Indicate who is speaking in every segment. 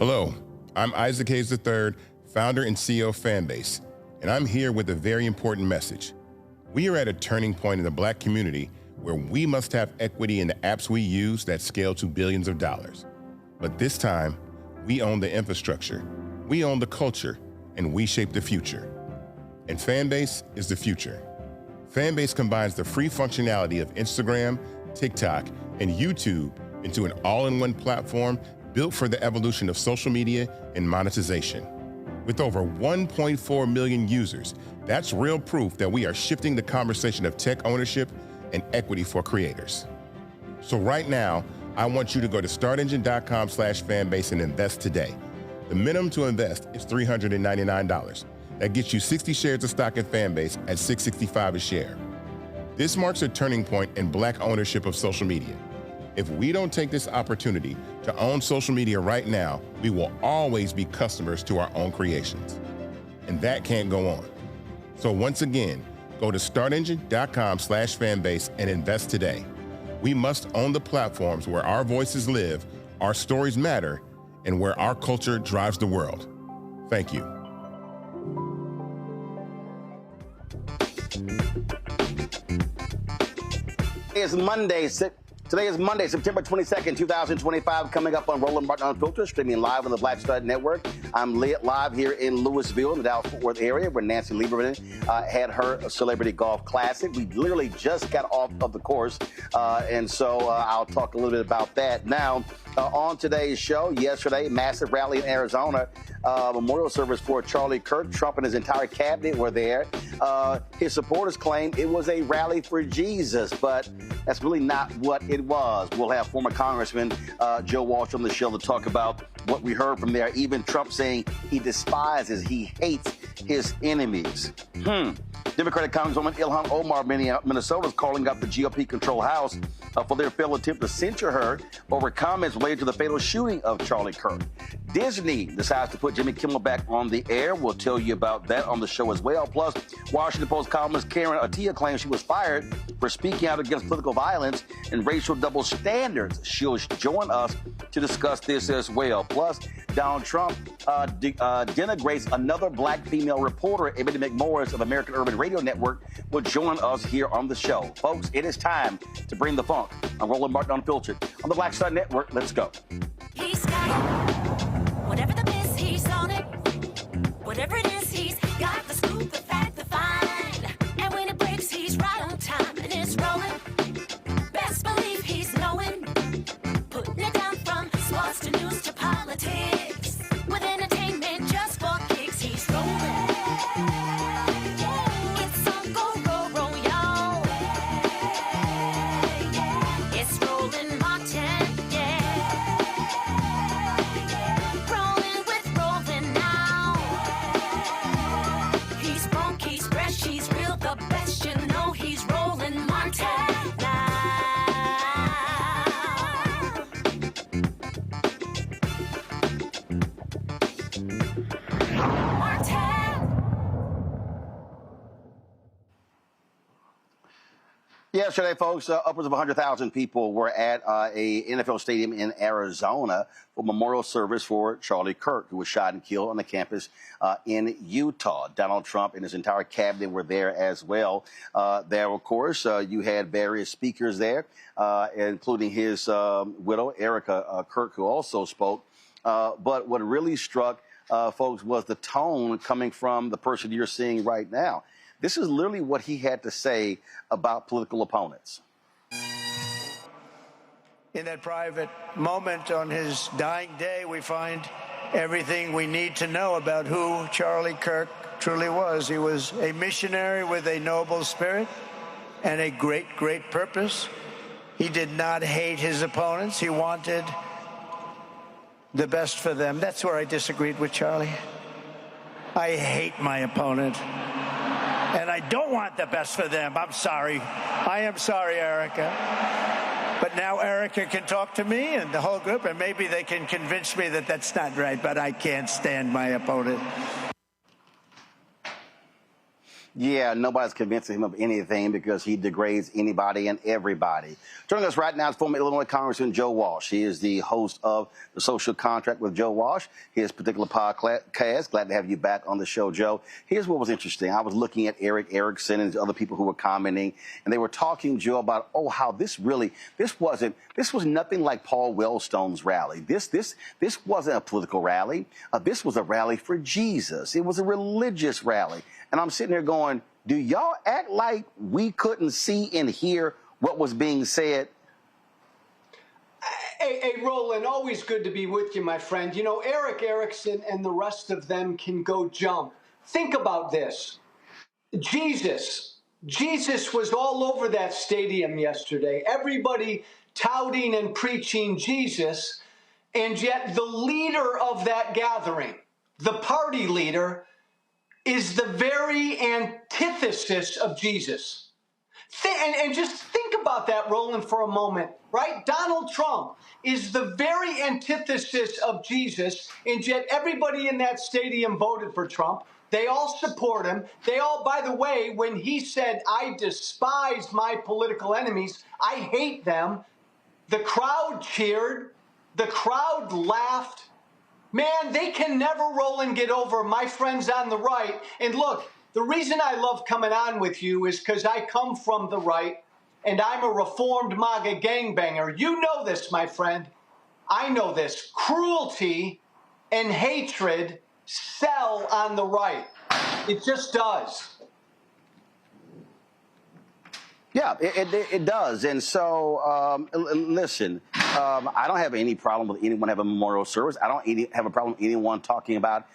Speaker 1: Hello, I'm Isaac Hayes III, founder and CEO of Fanbase, and I'm here with a very important message. We are at a turning point in the Black community where we must have equity in the apps we use that scale to billions of dollars. But this time, we own the infrastructure, we own the culture, and we shape the future. And Fanbase is the future. Fanbase combines the free functionality of Instagram, TikTok, and YouTube into an all-in-one platform built for the evolution of social media and monetization. With over 1.4 million users, that's real proof that we are shifting the conversation of tech ownership and equity for creators. So right now, I want you to go to startengine.com/fanbase and invest today. The minimum to invest is $399. That gets you 60 shares of stock in Fanbase at $665 a share. This marks a turning point in Black ownership of social media. If we don't take this opportunity to own social media right now, we will always be customers to our own creations. And that can't go on. So once again, go to startengine.com/fanbase and invest today. We must own the platforms where our voices live, our stories matter, and where our culture drives the world. Thank you.
Speaker 2: Today is Monday, September 22nd, 2025, coming up on Roland Martin Unfiltered, streaming live on the Black Stud Network. I'm live here in Louisville, in the Dallas-Fort Worth area, where Nancy Lieberman had her Celebrity Golf Classic. We literally just got off of the course, and so I'll talk a little bit about that. Now, on today's show, yesterday, massive rally in Arizona, memorial service for Charlie Kirk. Trump and his entire cabinet were there. His supporters claimed it was a rally for Jesus, but that's really not what it was. We'll have former Congressman Joe Walsh on the show to talk about what we heard from there. Even Trump saying he despises, he hates his enemies. Democratic Congresswoman Ilhan Omar, Minnesota, is calling up the GOP-controlled House for their failed attempt to censure her over comments related to the fatal shooting of Charlie Kirk. Disney decides to put Jimmy Kimmel back on the air. We'll tell you about that on the show as well. Plus, Washington Post columnist Karen Attiah claims she was fired for speaking out against political violence and racial double standards. She'll join us to discuss this as well. Plus, Donald Trump denigrates another Black female reporter. Ebony McMorris of American Urban Radio Network will join us here on the show. Folks, it is time to bring the funk. I'm Roland Martin Unfiltered on the Black Stud Network. Let's go.
Speaker 3: He's got it. Whatever the miss, he's on it. Whatever it is, he's got the scoop, the fact, the find. And when it breaks, he's right on time and it's rolling. Best believe he's knowing. Putting it down from sports to news to politics. With entertainment just for kicks, he's rolling. It's on go, roll, y'all. It's Roland Martin, rolling with Roland now. He's funk, he's fresh, he's real, the best, you know he's Roland Martin now.
Speaker 2: Yesterday, folks, upwards of 100,000 people were at a NFL stadium in Arizona for memorial service for Charlie Kirk, who was shot and killed on the campus in Utah. Donald Trump and his entire cabinet were there as well. There, of course, you had various speakers there, including his widow, Erica Kirk, who also spoke. But what really struck folks was the tone coming from the person you're seeing right now. This is literally what he had to say about political opponents.
Speaker 4: In that private moment on his dying day, we find everything we need to know about who Charlie Kirk truly was. He was a missionary with a noble spirit and a great, great purpose. He did not hate his opponents. He wanted the best for them. That's where I disagreed with Charlie. I hate my opponent. And I don't want the best for them. I'm sorry. I am sorry, Erica. But now Erica can talk to me and the whole group, and maybe they can convince me that that's not right, but I can't stand my opponent.
Speaker 2: Yeah, nobody's convincing him of anything because he degrades anybody and everybody. Joining us right now is former Illinois Congressman Joe Walsh. He is the host of The Social Contract with Joe Walsh, his particular podcast. Glad to have you back on the show, Joe. Here's what was interesting. I was looking at Eric Erickson and other people who were commenting, and they were talking, Joe, about, how this was nothing like Paul Wellstone's rally. This wasn't a political rally. This was a rally for Jesus. It was a religious rally. And I'm sitting there going, do y'all act like we couldn't see and hear what was being said?
Speaker 5: Hey, Roland, always good to be with you, my friend. You know, Eric Erickson and the rest of them can go jump. Think about this. Jesus was all over that stadium yesterday. Everybody touting and preaching Jesus, and yet the leader of that gathering, the party leader, is the very antithesis of Jesus. And just think about that, Roland, for a moment, right? Donald Trump is the very antithesis of Jesus, and yet everybody in that stadium voted for Trump. They all support him. They all, by the way, when he said, I despise my political enemies, I hate them, the crowd cheered, the crowd laughed. Man, they can never, Roland, get over my friends on the right. And look, the reason I love coming on with you is because I come from the right, and I'm a reformed MAGA gangbanger. You know this, my friend. I know this. Cruelty and hatred sell on the right. It just does.
Speaker 2: Yeah, it does. And so, listen, I don't have any problem with anyone having a memorial service. I don't have a problem with anyone talking about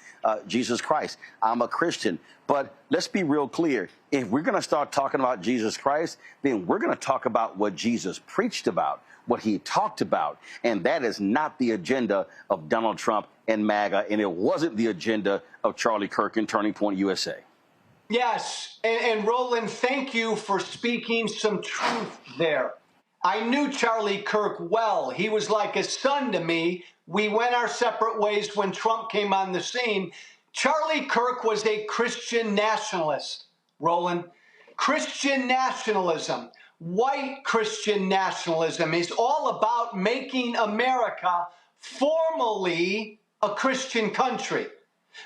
Speaker 2: Jesus Christ. I'm a Christian. But let's be real clear. If we're going to start talking about Jesus Christ, then we're going to talk about what Jesus preached about, what he talked about. And that is not the agenda of Donald Trump and MAGA. And it wasn't the agenda of Charlie Kirk and Turning Point USA.
Speaker 5: Yes, and Roland, thank you for speaking some truth there. I knew Charlie Kirk well. He was like a son to me. We went our separate ways when Trump came on the scene. Charlie Kirk was a Christian nationalist, Roland. Christian nationalism, white Christian nationalism, is all about making America formally a Christian country.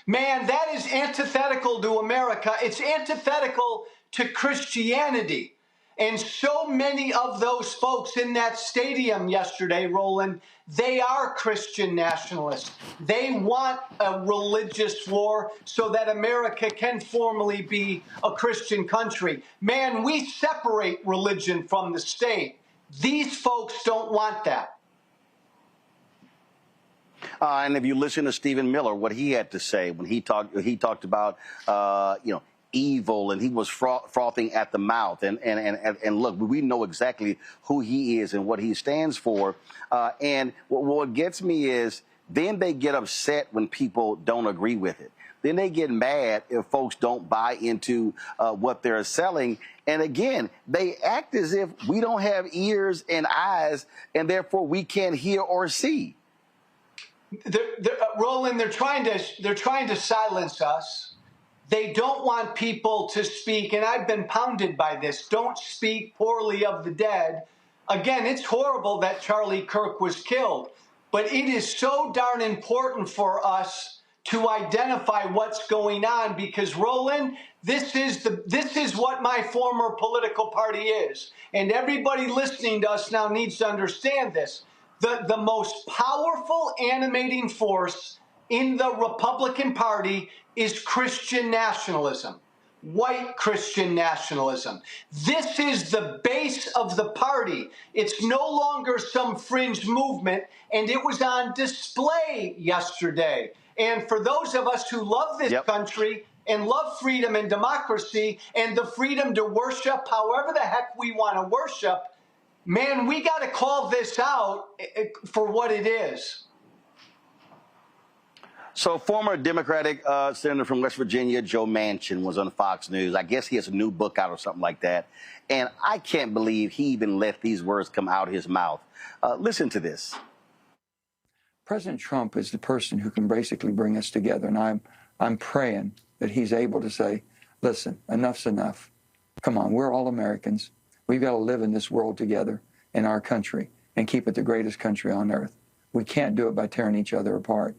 Speaker 5: Man, that is antithetical to America. It's antithetical to Christianity. And so many of those folks in that stadium yesterday, Roland, they are Christian nationalists. They want a religious war so that America can formally be a Christian country. Man, we separate religion from the state. These folks don't want that.
Speaker 2: And if you listen to Stephen Miller, what he had to say when he talked about, evil, and he was frothing at the mouth. And look, we know exactly who he is and what he stands for. And what gets me is then they get upset when people don't agree with it. Then they get mad if folks don't buy into what they're selling. And again, they act as if we don't have ears and eyes, and therefore we can't hear or see.
Speaker 5: Roland, they're trying to silence us. They don't want people to speak, and I've been pounded by this. Don't speak poorly of the dead. Again, it's horrible that Charlie Kirk was killed, but it is so darn important for us to identify what's going on because, Roland, this is what my former political party is, and everybody listening to us now needs to understand this. The most powerful animating force in the Republican Party is Christian nationalism, white Christian nationalism. This is the base of the party. It's no longer some fringe movement, and it was on display yesterday. And for those of us who love this country and love freedom and democracy and the freedom to worship however the heck we want to worship, man, we got to call this out for what it is.
Speaker 2: So former Democratic senator from West Virginia, Joe Manchin, was on Fox News. I guess he has a new book out or something like that. And I can't believe he even let these words come out of his mouth. Listen to this.
Speaker 6: President Trump is the person who can basically bring us together. And I'm praying that he's able to say, listen, enough's enough. Come on, we're all Americans. We've got to live in this world together in our country and keep it the greatest country on earth. We can't do it by tearing each other apart.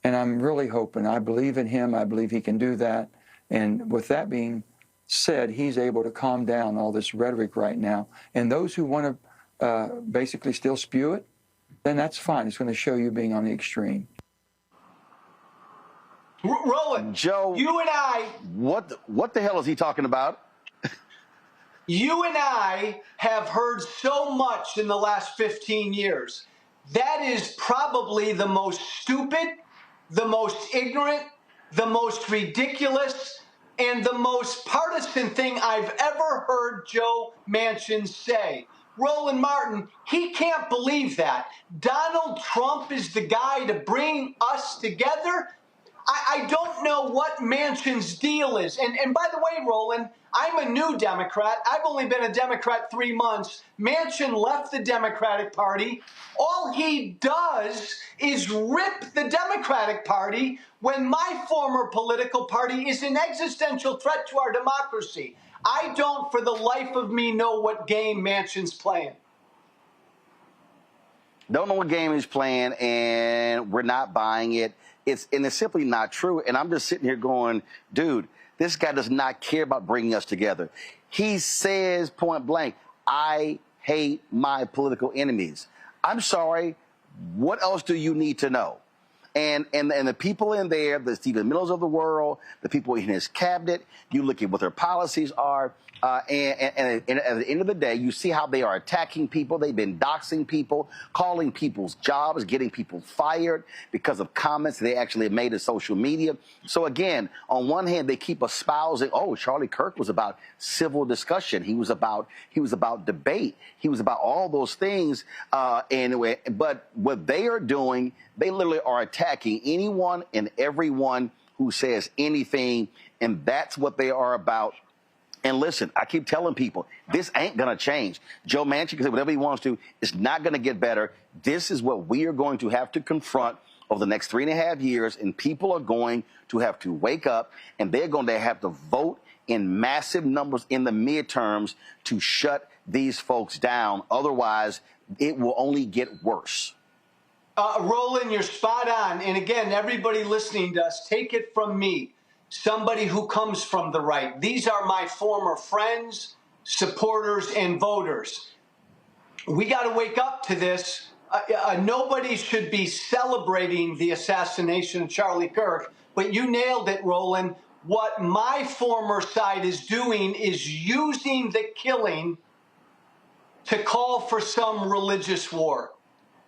Speaker 6: And I'm really hoping, I believe in him, I believe he can do that. And with that being said, he's able to calm down all this rhetoric right now. And those who want to basically still spew it, then that's fine. It's going to show you being on the extreme.
Speaker 5: Roland,
Speaker 2: Joe,
Speaker 5: you and I...
Speaker 2: What the hell is he talking about?
Speaker 5: You and I have heard so much in the last 15 years. That is probably the most stupid, the most ignorant, the most ridiculous, and the most partisan thing I've ever heard Joe Manchin say. Roland Martin, he can't believe that. Donald Trump is the guy to bring us together. I don't know what Manchin's deal is. And by the way, Roland, I'm a new Democrat. I've only been a Democrat 3 months. Manchin left the Democratic Party. All he does is rip the Democratic Party when my former political party is an existential threat to our democracy. I don't, for the life of me, know what game Manchin's playing.
Speaker 2: Don't know what game he's playing, and we're not buying it. It's simply not true. And I'm just sitting here going, dude, this guy does not care about bringing us together. He says point blank, I hate my political enemies. I'm sorry. What else do you need to know? And the people in there, the Stephen Mills of the world, the people in his cabinet, you look at what their policies are. And at the end of the day, you see how they are attacking people. They've been doxing people, calling people's jobs, getting people fired because of comments they actually made in social media. So again, on one hand, they keep espousing, oh, Charlie Kirk was about civil discussion. He was about debate. He was about all those things. But what they are doing, they literally are attacking anyone and everyone who says anything, and that's what they are about. And listen, I keep telling people, this ain't going to change. Joe Manchin can say whatever he wants to. It's not going to get better. This is what we are going to have to confront over the next 3.5 years, and people are going to have to wake up, and they're going to have to vote in massive numbers in the midterms to shut these folks down. Otherwise, it will only get worse.
Speaker 5: Roland, you're spot on. And again, everybody listening to us, take it from me. Somebody who comes from the right. These are my former friends, supporters, and voters. We got to wake up to this. Nobody should be celebrating the assassination of Charlie Kirk, but you nailed it, Roland. What my former side is doing is using the killing to call for some religious war,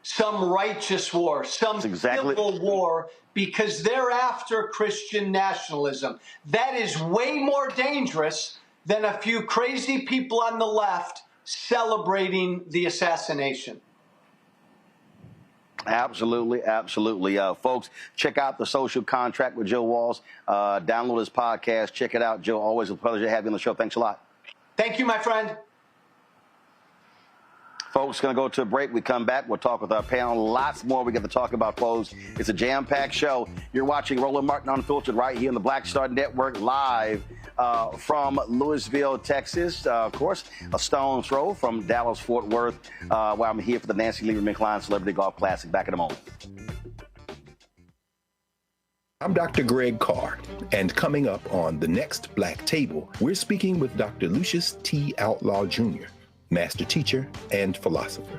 Speaker 5: some righteous war, some civil war, because they're after Christian nationalism. That is way more dangerous than a few crazy people on the left celebrating the assassination.
Speaker 2: Absolutely, absolutely. Folks, check out The Social Contract with Joe Walsh. Download his podcast. Check it out. Joe, always a pleasure to have you on the show. Thanks a lot.
Speaker 5: Thank you, my friend.
Speaker 2: Folks, going to go to a break. We come back. We'll talk with our panel. Lots more we got to talk about, folks. It's a jam-packed show. You're watching Roland Martin Unfiltered right here on the Black Star Network, live from Louisville, Texas. Of course, a stone's throw from Dallas-Fort Worth, where I'm here for the Nancy Lieberman-Klein Celebrity Golf Classic. Back in a moment.
Speaker 7: I'm Dr. Greg Carr, and coming up on The Next Black Table, we're speaking with Dr. Lucius T. Outlaw Jr., master teacher and philosopher.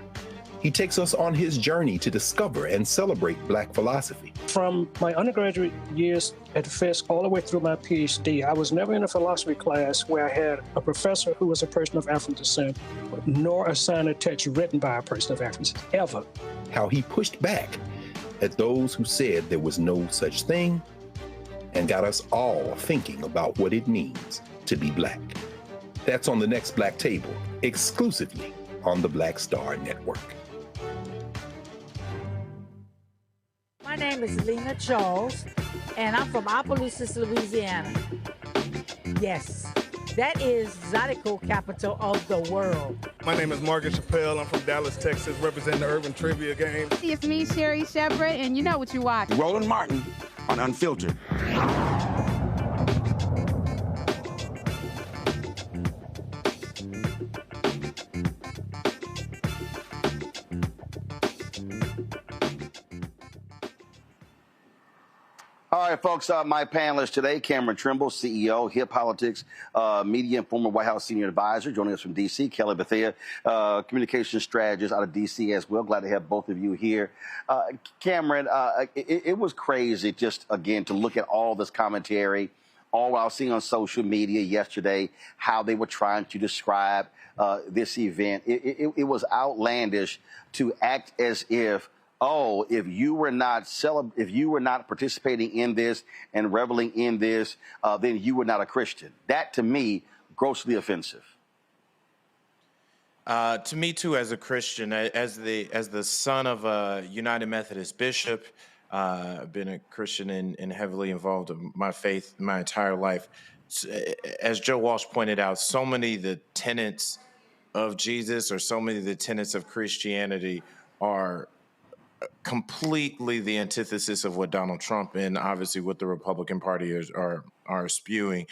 Speaker 7: He takes us on his journey to discover and celebrate Black philosophy.
Speaker 8: From my undergraduate years at Fisk all the way through my PhD, I was never in a philosophy class where I had a professor who was a person of African descent, nor assigned a text written by a person of African descent, ever.
Speaker 7: How he pushed back at those who said there was no such thing, and got us all thinking about what it means to be Black. That's on The Next Black Table, exclusively on the Black Star Network.
Speaker 9: My name is Lena Charles, and I'm from Opelousas, Louisiana. Yes, that is Zydeco capital of the world.
Speaker 10: My name is Margaret Chappelle. I'm from Dallas, Texas, representing the Urban Trivia Game.
Speaker 11: It's me, Sherry Shepherd, and you know what you watch.
Speaker 12: Roland Martin on Unfiltered.
Speaker 2: All right, folks, my panelists today, Cameron Trimble, CEO, Hip Politics, media and former White House senior advisor, joining us from D.C., Kelly Bethea, communication strategist out of D.C. as well. Glad to have both of you here. Cameron, it was crazy just, again, to look at all this commentary all I was seeing on social media yesterday, how they were trying to describe this event. It was outlandish to act as if, oh, if you were not participating in this and reveling in this, then you were not a Christian. That, to me, grossly offensive.
Speaker 13: To me too, as a Christian, as the son of a United Methodist bishop, I've been a Christian and heavily involved in my faith my entire life. As Joe Walsh pointed out, so many of the tenets of Jesus or so many of the tenets of Christianity are completely the antithesis of what Donald Trump and obviously what the Republican Party are spewing.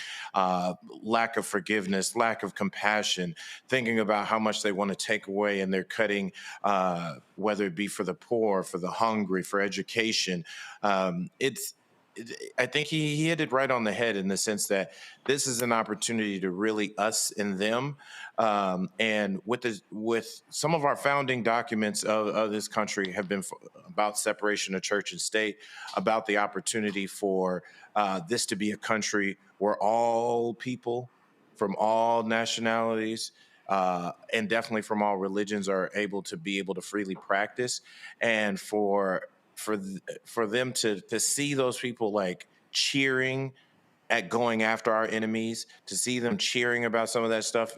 Speaker 13: Lack of forgiveness, lack of compassion, thinking about how much they want to take away, and they're cutting, whether it be for the poor, for the hungry, for education. I think he hit it right on the head in the sense that this is an opportunity to really us and them. And with some of our founding documents of this country have been about separation of church and state, about the opportunity for this to be a country where all people from all nationalities and definitely from all religions are able to freely practice, and for them to see those people like cheering at going after our enemies, to see them cheering about some of that stuff,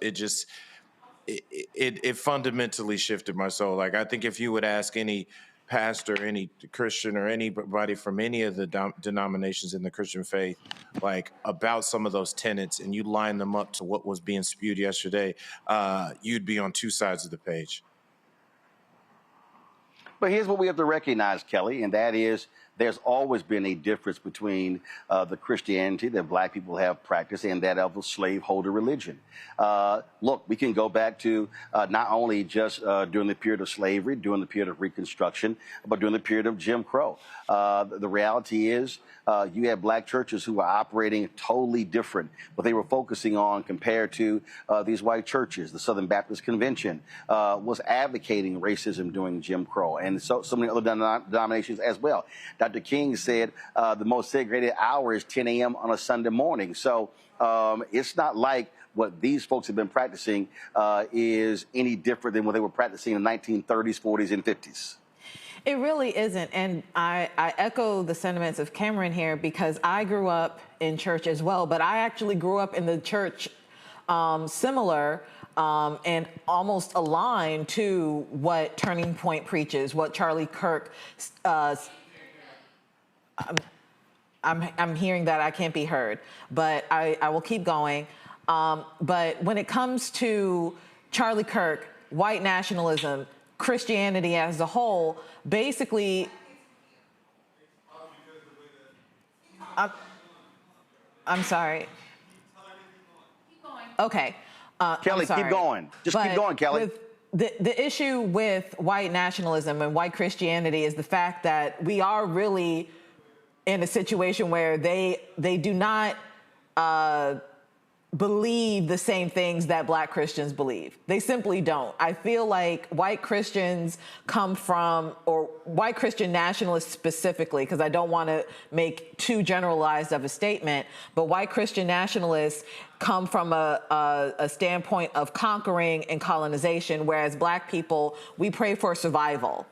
Speaker 13: it fundamentally shifted my soul. Like, I think if you would ask any pastor, any Christian, or anybody from any of the denominations in the Christian faith, like about some of those tenets, and you line them up to what was being spewed yesterday, you'd be on two sides of the page.
Speaker 2: But here's what we have to recognize, Kelly, and that is there's always been a difference between the Christianity that black people have practiced and that of a slaveholder religion. Look, we can go back to not only just during the period of slavery, during the period of Reconstruction, but during the period of Jim Crow. The reality is you had black churches who were operating totally different, but they were focusing on compared to these white churches. The Southern Baptist Convention was advocating racism during Jim Crow, and so many other denominations as well. Dr. King said the most segregated hour is 10 a.m. on a Sunday morning. So it's not like what these folks have been practicing is any different than what they were practicing in the 1930s, 40s, and 50s.
Speaker 14: It really isn't. And I echo the sentiments of Cameron here, because I grew up in church as well, but I actually grew up in the church similar and almost aligned to what Turning Point preaches, what Charlie Kirk, I'm hearing that I can't be heard, but I will keep going. But when it comes to Charlie Kirk, white nationalism, Christianity as a whole, basically, I'm sorry. Okay.
Speaker 2: Kelly, keep going. Just keep going, Kelly.
Speaker 14: The issue with white nationalism and white Christianity is the fact that we are really in a situation where they do not believe the same things that black Christians believe. They simply don't. I feel like white Christians come from, or white Christian nationalists specifically, because I don't want to make too generalized of a statement, but white Christian nationalists come from a standpoint of conquering and colonization, whereas black people, we pray for survival.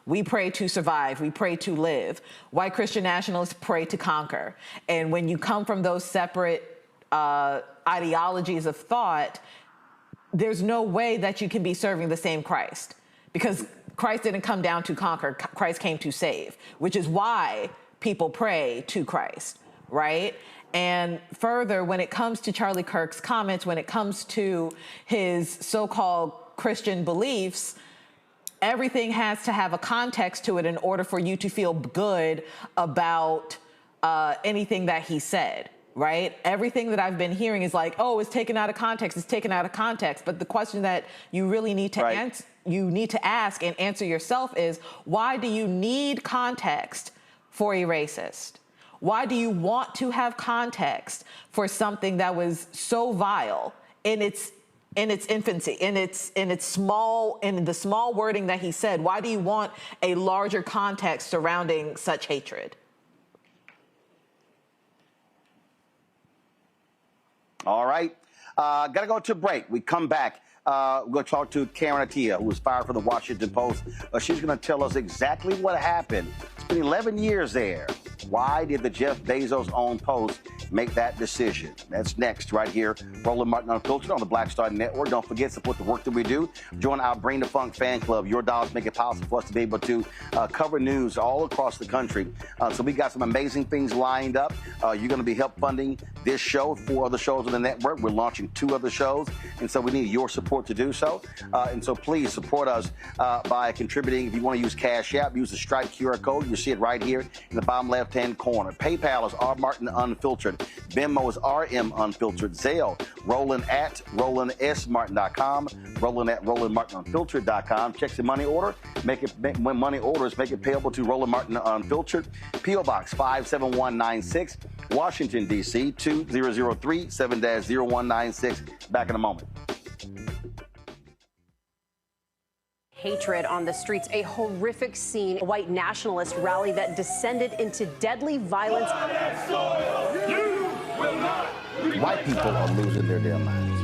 Speaker 14: We pray to survive. We pray to live. White Christian nationalists pray to conquer. And when you come from those separate ideologies of thought, there's no way that you can be serving the same Christ, because Christ didn't come down to conquer. Christ came to save, which is why people pray to Christ, right? And further, when it comes to Charlie Kirk's comments, when it comes to his so-called Christian beliefs, everything has to have a context to it in order for you to feel good about anything that he said. Right? Everything that I've been hearing is like, oh, it's taken out of context. It's taken out of context. But the question that you really need to answer, you need to ask and answer yourself is, why do you need context for a racist? Why do you want to have context for something that was so vile in its infancy, in the small wording that he said? Why do you want a larger context surrounding such hatred?
Speaker 2: All right. Got to go to a break. We come back. We're going to talk to Karen Attiah, who was fired from the Washington Post. She's going to tell us exactly what happened. It's been 11 years there. Why did the Jeff Bezos-owned Post make that decision? That's next right here. Roland Martin Unfiltered on the Black Star Network. Don't forget, support the work that we do. Join our Bring the Funk fan club. Your dollars make it possible for us to be able to cover news all across the country. So we got some amazing things lined up. You're going to be help funding this show, 4 other shows on the network. We're launching 2 other shows, and so we need your support to do so. And so please support us by contributing. If you want to use Cash App, use the Stripe QR code. You see it right here in the bottom left-hand corner. PayPal is R Martin Unfiltered. Venmo is RM Unfiltered. Zelle, Roland at RolandSMartin.com. Roland at RolandMartinUnfiltered.com. Check the money order. When money orders, make it payable to Roland Martin Unfiltered. P.O. Box 57196, Washington, D.C. 2003 7-0196. Back in a moment.
Speaker 15: Hatred on the streets, a horrific scene, a white nationalist rally that descended into deadly violence.
Speaker 2: White people are losing their damn minds.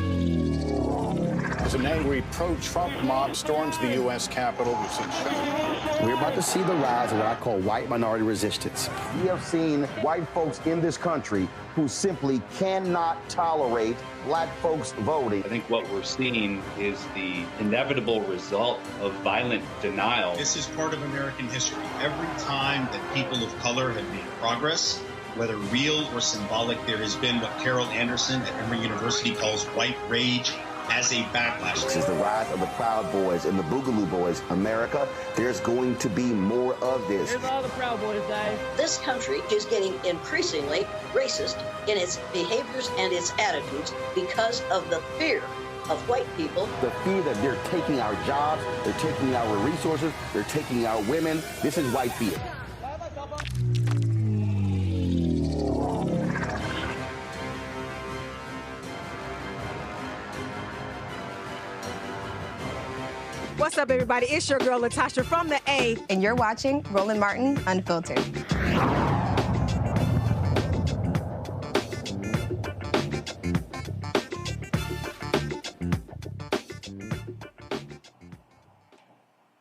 Speaker 16: As an angry pro-Trump mob storms the U.S. Capitol, we've seen shooting.
Speaker 2: We're about to see the rise of what I call white minority resistance. We have seen white folks in this country who simply cannot tolerate black folks voting.
Speaker 17: I think what we're seeing is the inevitable result of violent denial.
Speaker 18: This is part of American history. Every time that people of color have made progress, whether real or symbolic, there has been what Carol Anderson at Emory University calls white rage as a backlash.
Speaker 2: This is the rise of the Proud Boys and the Boogaloo Boys. America, there's going to be more of this.
Speaker 19: Here's all the Proud Boys, Dave.
Speaker 20: This country is getting increasingly racist in its behaviors and its attitudes because of the fear of white people.
Speaker 2: The fear that they're taking our jobs, they're taking our resources, they're taking our women. This is white fear.
Speaker 21: What's up, everybody? It's your girl, Latasha from the A.
Speaker 22: And you're watching Roland Martin Unfiltered.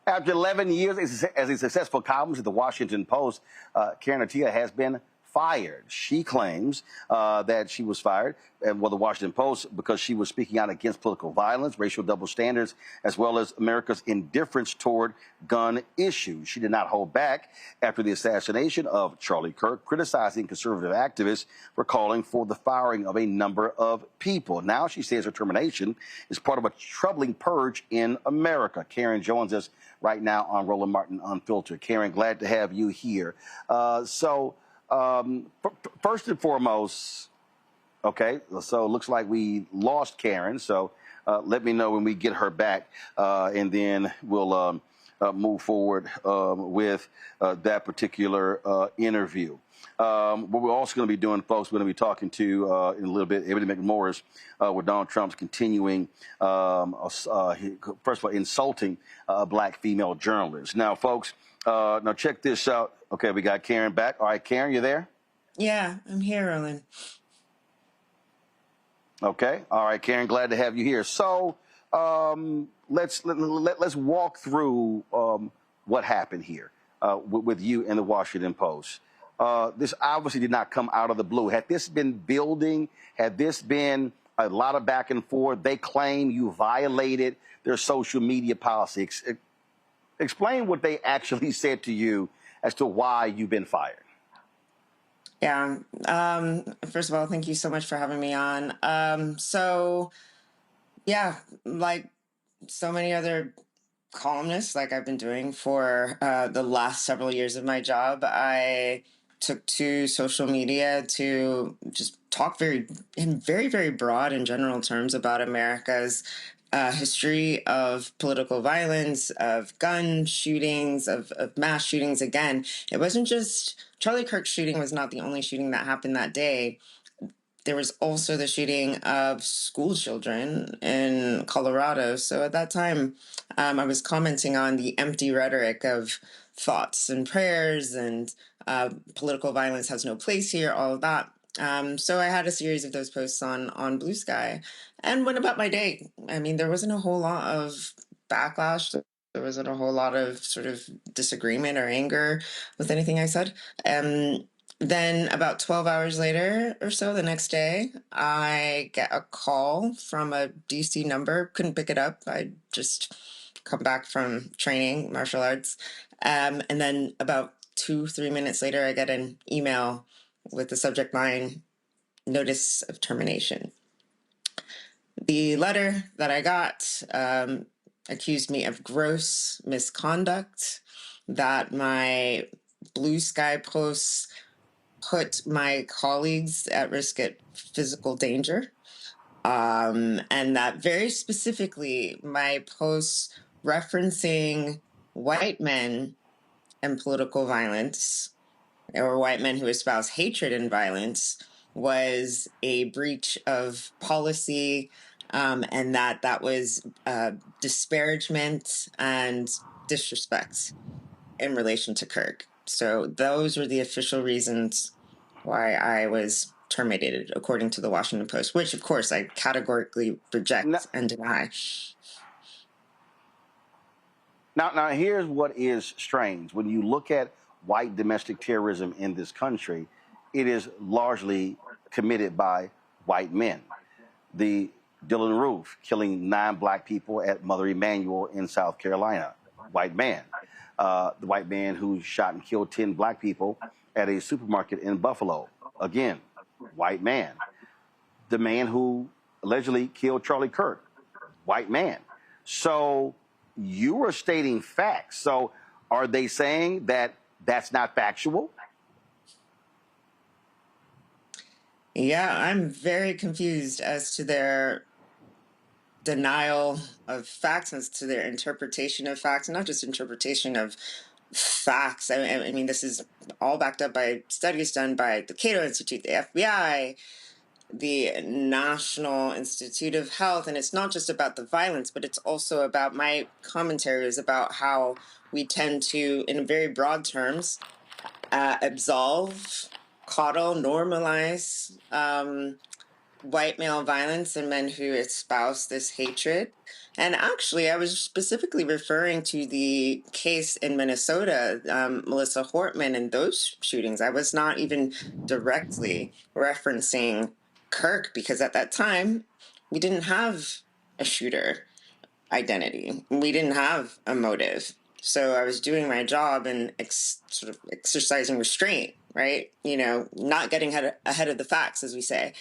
Speaker 2: After 11 years as a successful columnist at the Washington Post, Karen Attiah has been fired. She claims that she was fired at the Washington Post because she was speaking out against political violence, racial double standards, as well as America's indifference toward gun issues. She did not hold back after the assassination of Charlie Kirk, criticizing conservative activists for calling for the firing of a number of people. Now she says her termination is part of a troubling purge in America. Karen joins us right now on Roland Martin Unfiltered. Karen, glad to have you here. First and foremost, okay, so it looks like we lost Karen, so let me know when we get her back, and then we'll move forward with that particular interview. What we're also going to be doing, folks, we're going to be talking to, in a little bit, Ebony McMorris, with Donald Trump's continuing, first of all, insulting black female journalists. Now, folks, now check this out. Okay, we got Karen back. All right, Karen, you there?
Speaker 23: Yeah, I'm here, Roland.
Speaker 2: Okay. All right, Karen, glad to have you here. So let's walk through what happened here with you and the Washington Post. This obviously did not come out of the blue. Had this been building, had this been a lot of back and forth, they claim you violated their social media policy. Explain what they actually said to you as to why you've been fired.
Speaker 23: Yeah. First of all, thank you so much for having me on. Yeah, like so many other columnists, like I've been doing for the last several years of my job, I took to social media to just talk in very, very broad and general terms about America's history of political violence, of gun shootings, of mass shootings. Again, it wasn't just Charlie Kirk's shooting was not the only shooting that happened that day. There was also the shooting of school children in Colorado. So at that time, I was commenting on the empty rhetoric of thoughts and prayers and political violence has no place here, all of that. So I had a series of those posts on Blue Sky and went about my day. I mean, there wasn't a whole lot of backlash. There wasn't a whole lot of sort of disagreement or anger with anything I said. Then about 12 hours later or so, the next day, I get a call from a DC number. Couldn't pick it up. I just come back from training martial arts. And then about 2-3 minutes later, I get an email with the subject line, notice of termination. The letter that I got accused me of gross misconduct, that my Blue Sky posts put my colleagues at risk at physical danger, and that very specifically my posts referencing white men and political violence, or white men who espouse hatred and violence, was a breach of policy, and that was disparagement and disrespect in relation to Kirk. So those were the official reasons why I was terminated, according to the Washington Post, which, of course, I categorically reject and deny.
Speaker 2: Now, here's what is strange. When you look at white domestic terrorism in this country, it is largely committed by white men. The Dylan Roof killing 9 black people at Mother Emanuel in South Carolina, white man. The white man who shot and killed 10 black people at a supermarket in Buffalo, again, white man. The man who allegedly killed Charlie Kirk, white man. So you are stating facts. So are they saying that that's not factual?
Speaker 23: Yeah, I'm very confused as to their denial of facts, as to their interpretation of facts, and not just interpretation of facts. I mean, this is all backed up by studies done by the Cato Institute, the FBI, the National Institute of Health, and it's not just about the violence, but it's also about, my commentary is about how we tend to, in very broad terms, absolve, coddle, normalize white male violence and men who espouse this hatred. And actually, I was specifically referring to the case in Minnesota, Melissa Hortman, and those shootings. I was not even directly referencing Kirk, because at that time, we didn't have a shooter identity. We didn't have a motive. So I was doing my job and sort of exercising restraint, right? You know, not getting ahead of the facts, as we say.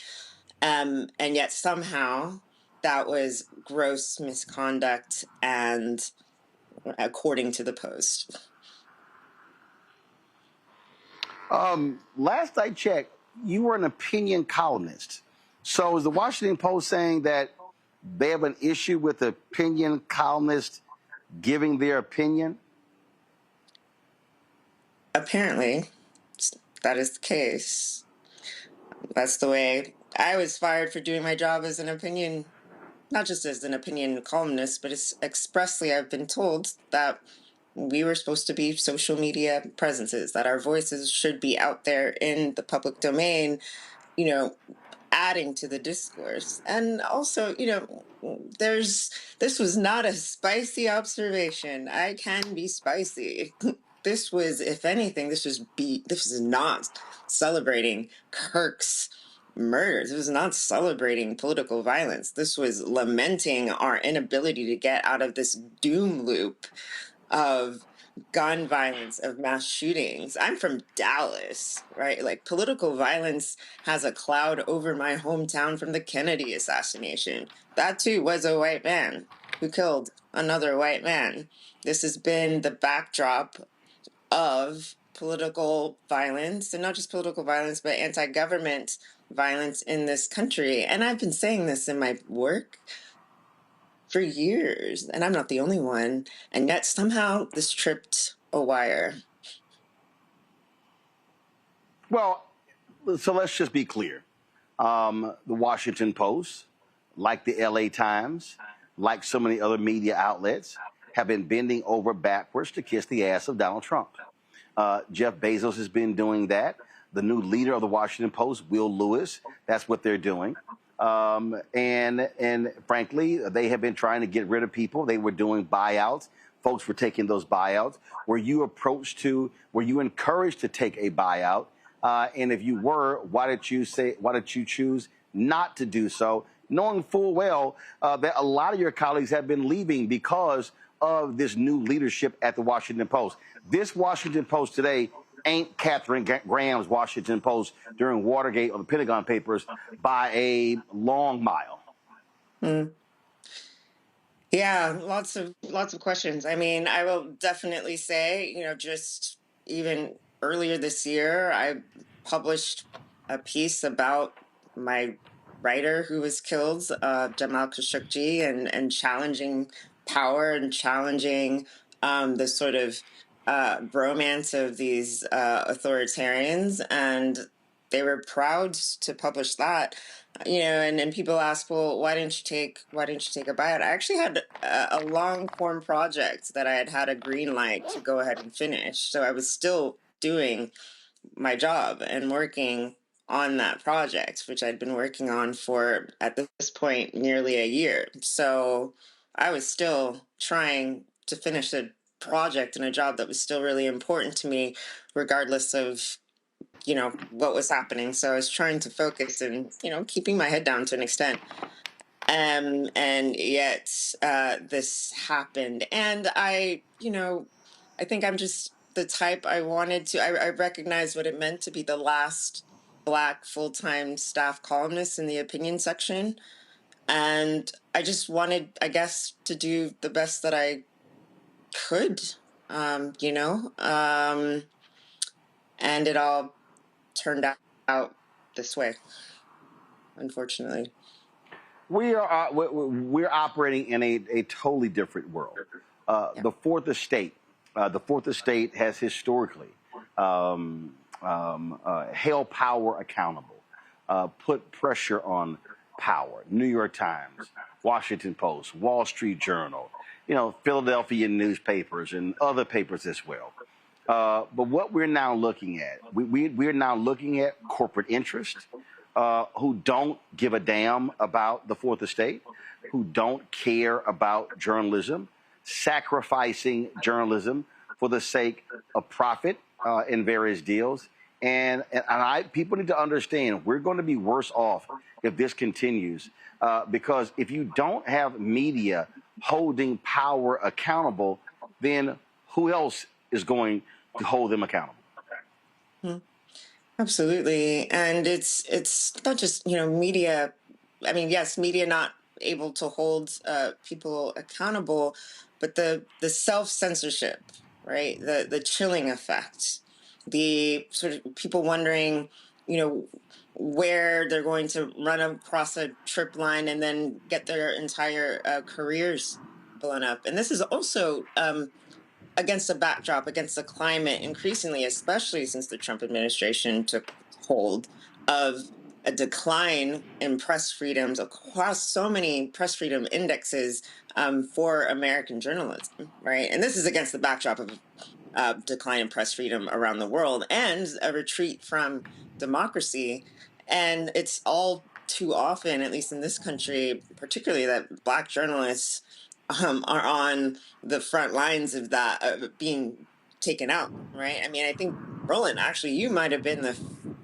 Speaker 23: And yet somehow that was gross misconduct, and according to the Post.
Speaker 2: Last I checked, you were an opinion columnist. So is the Washington Post saying that they have an issue with the opinion columnist giving their opinion?
Speaker 23: Apparently, that is the case. That's the way I was fired, for doing my job as an opinion, not just as an opinion columnist, but it's expressly, I've been told that we were supposed to be social media presences, that our voices should be out there in the public domain, you know, adding to the discourse. And also, you know, this was not a spicy observation. I can be spicy. This was, if anything, this is not celebrating Kirk's murders. This was not celebrating political violence. This was lamenting our inability to get out of this doom loop of gun violence, of mass shootings. I'm from Dallas, right? Like, political violence has a cloud over my hometown from the Kennedy assassination. That too was a white man who killed another white man. This has been the backdrop of political violence, and not just political violence, but anti-government violence in this country. And I've been saying this in my work for years, and I'm not the only one. And yet somehow this tripped a wire.
Speaker 2: Well, so let's just be clear. The Washington Post, like the LA Times, like so many other media outlets, have been bending over backwards to kiss the ass of Donald Trump. Jeff Bezos has been doing that. the new leader of the Washington Post, Will Lewis. That's what they're doing. And frankly, they have been trying to get rid of people. They were doing buyouts. Folks were taking those buyouts. Were you encouraged to take a buyout? And if you were, why did you choose not to do so, knowing full well that a lot of your colleagues have been leaving because of this new leadership at the Washington Post? This Washington Post today ain't Katharine Graham's Washington Post during Watergate or the Pentagon Papers by a long mile.
Speaker 23: Yeah, lots of questions. I mean, I will definitely say, just even earlier this year, I published a piece about my writer who was killed, Jamal Khashoggi, and challenging power and challenging the sort of bromance of these authoritarians, and they were proud to publish that. And people ask, well, why didn't you take a buyout? I actually had a long form project that I had a green light to go ahead and finish. So I was still doing my job and working on that project, which I'd been working on for, at this point, nearly a year. So I was still trying to finish a project and a job that was still really important to me, regardless of what was happening. So I was trying to focus and, keeping my head down to an extent. And yet this happened. And I think I'm just the type I recognized what it meant to be the last Black full-time staff columnist in the opinion section. And I just wanted, I guess, to do the best that I could, and it all turned out this way, unfortunately.
Speaker 2: We're operating in a totally different world. The Fourth Estate has historically held power accountable, put pressure on power. New York Times, Washington Post, Wall Street Journal, Philadelphia newspapers and other papers as well. But what we're now looking at, we're now looking at corporate interests who don't give a damn about the Fourth Estate, who don't care about journalism, sacrificing journalism for the sake of profit in various deals. And people need to understand we're going to be worse off if this continues, because if you don't have media holding power accountable, then who else is going to hold them accountable?
Speaker 23: Absolutely. And it's not just, media. I mean, yes, media not able to hold people accountable, but the self-censorship, right? The chilling effect, the sort of people wondering, where they're going to run across a trip line and then get their entire careers blown up. And this is also against a backdrop, against the climate, increasingly, especially since the Trump administration took hold, of a decline in press freedoms across so many press freedom indexes for American journalism, right? And this is against the backdrop of decline in press freedom around the world and a retreat from democracy. And it's all too often, at least in this country, particularly, that Black journalists are on the front lines of that being taken out, right? I mean, I think, Roland, actually, you might have been the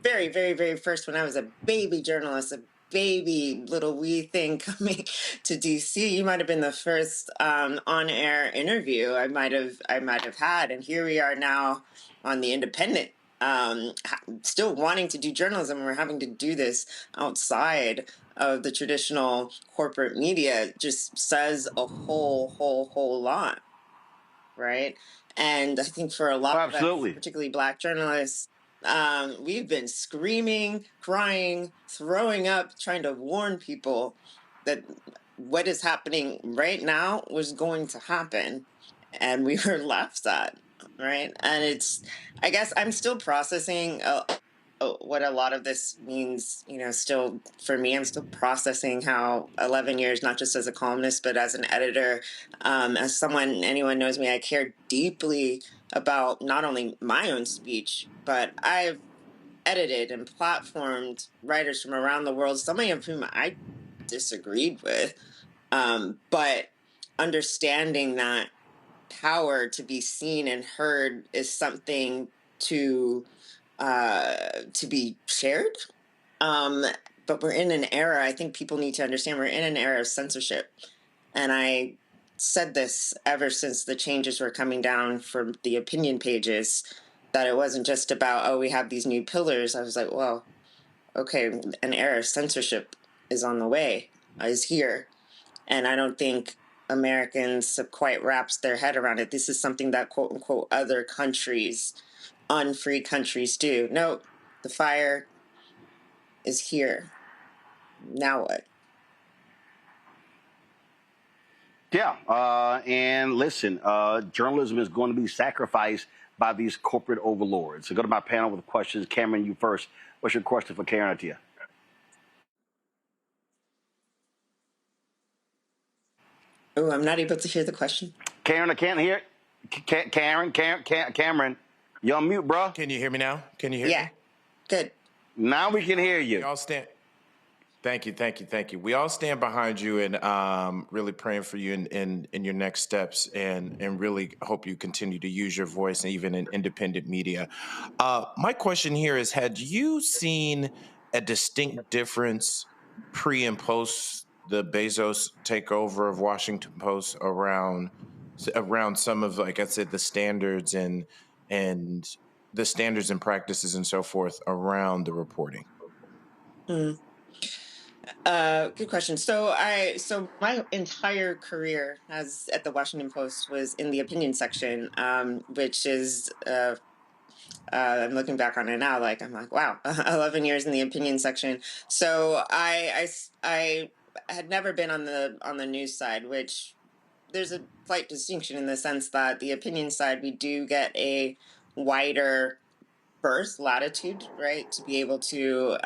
Speaker 23: very, very, very first, when I was a baby journalist, a baby little wee thing coming to DC. You might have been the first on-air interview I might have had, and here we are now on The Independent, still wanting to do journalism, and we're having to do this outside of the traditional corporate media. Just says a whole lot, right? And I think for a lot of us, particularly Black journalists, we've been screaming, crying, throwing up, trying to warn people that what is happening right now was going to happen, and we were laughed at, right? And I guess I'm still processing what a lot of this means, still for me. I'm still processing how 11 years, not just as a columnist, but as an editor, as someone, anyone knows me, I care deeply about not only my own speech, but I've edited and platformed writers from around the world, some of whom I disagreed with, but understanding that power to be seen and heard is something to be shared. But we're in an era, I think people need to understand, we're in an era of censorship. And I said this ever since the changes were coming down from the opinion pages, that it wasn't just about, oh, we have these new pillars. I was like, well, okay, an era of censorship is on the way, is here. And I don't think Americans have quite wrapped their head around it. This is something that, quote unquote, other countries, unfree countries do. No, the fire is here. Now what?
Speaker 2: Yeah, and listen, journalism is going to be sacrificed by these corporate overlords. So go to my panel with questions. Cameron, you first. What's your question for Karen Attiah?
Speaker 23: Oh, I'm not able to hear the question.
Speaker 2: Karen, I can't hear it. Cameron, you're on mute, bro.
Speaker 13: Can you hear me now? Can you hear me?
Speaker 23: Yeah, good.
Speaker 2: Now we can hear you.
Speaker 13: We all stand. Thank you. We all stand behind you and really praying for you in your next steps, and really hope you continue to use your voice, and even in independent media. My question here is: had you seen a distinct difference pre and post the Bezos takeover of Washington Post around some of, like I said, the standards and the standards and practices and so forth around the reporting?
Speaker 23: Good question. So my entire career as at the Washington Post was in the opinion section, which is I'm looking back on it now, like I'm like, wow, 11 years in the opinion section. So I had never been on the news side, which there's a slight distinction in the sense that the opinion side, we do get a wider berth latitude, right, to be able to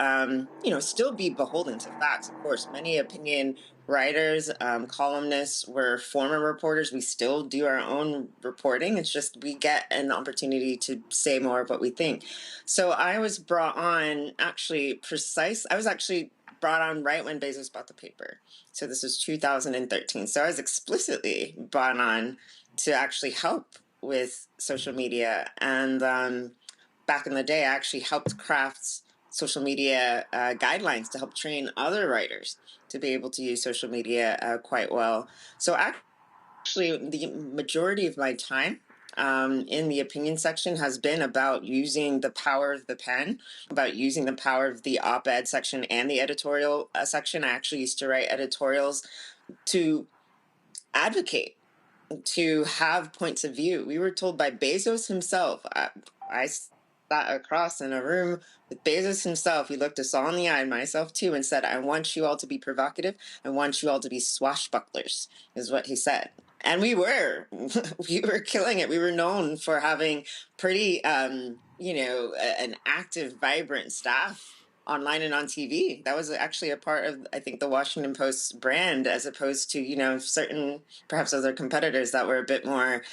Speaker 23: still be beholden to facts. Of course, many opinion writers, columnists were former reporters. We still do our own reporting. It's just we get an opportunity to say more of what we think. So I was brought on I was actually brought on right when Bezos bought the paper. So this was 2013. So I was explicitly brought on to actually help with social media. And back in the day, I actually helped craft social media guidelines to help train other writers to be able to use social media quite well. So actually, the majority of my time in the opinion section has been about using the power of the pen, about using the power of the op-ed section and the editorial section. I actually used to write editorials to advocate, to have points of view. We were told by Bezos himself, I sat across in a room with Bezos himself. He looked us all in the eye, myself too, and said, I want you all to be provocative. I want you all to be swashbucklers, is what he said. And we were killing it. We were known for having pretty, an active, vibrant staff online and on TV. That was actually a part of, I think, the Washington Post's brand, as opposed to, certain, perhaps other competitors that were a bit more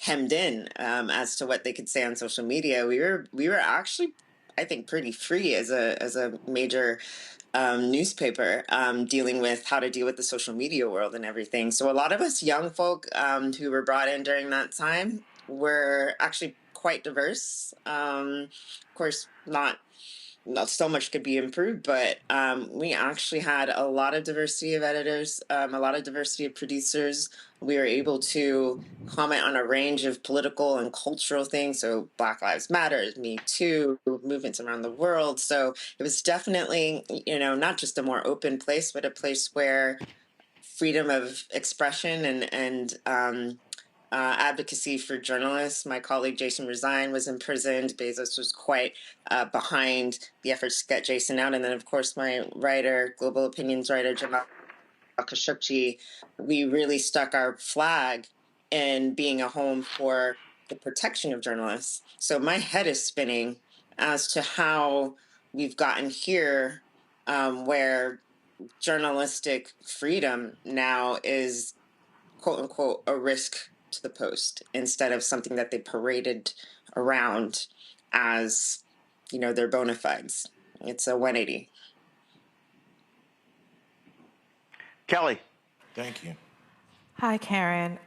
Speaker 23: hemmed in as to what they could say on social media. We were actually, I think, pretty free as a major newspaper dealing with how to deal with the social media world and everything. So a lot of us young folk who were brought in during that time were actually quite diverse. Of course, not so much could be improved, but we actually had a lot of diversity of editors, a lot of diversity of producers. We were able to comment on a range of political and cultural things. So Black Lives Matter, Me Too, movements around the world. So it was definitely, not just a more open place, but a place where freedom of expression and advocacy for journalists. My colleague Jason Rezine was imprisoned. Bezos was quite behind the efforts to get Jason out. And then, of course, my writer, global opinions writer, Jamal Khashoggi, we really stuck our flag in being a home for the protection of journalists. So my head is spinning as to how we've gotten here where journalistic freedom now is, quote unquote, a risk to the Post instead of something that they paraded around as their bona fides. It's a 180.
Speaker 2: Kelly.
Speaker 13: Thank you.
Speaker 14: Hi, Karen.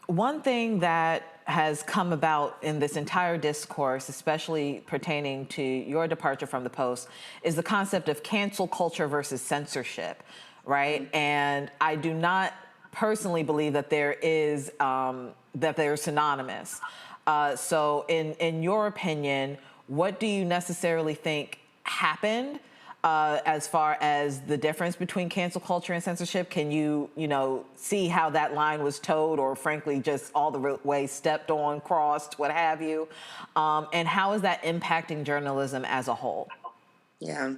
Speaker 14: One thing that has come about in this entire discourse, especially pertaining to your departure from the Post, is the concept of cancel culture versus censorship, right? And I do not personally believe that that they're synonymous. So in your opinion, what do you necessarily think happened as far as the difference between cancel culture and censorship? Can you see how that line was towed, or frankly, just all the way stepped on, crossed, what have you? And how is that impacting journalism as a whole?
Speaker 23: Yeah.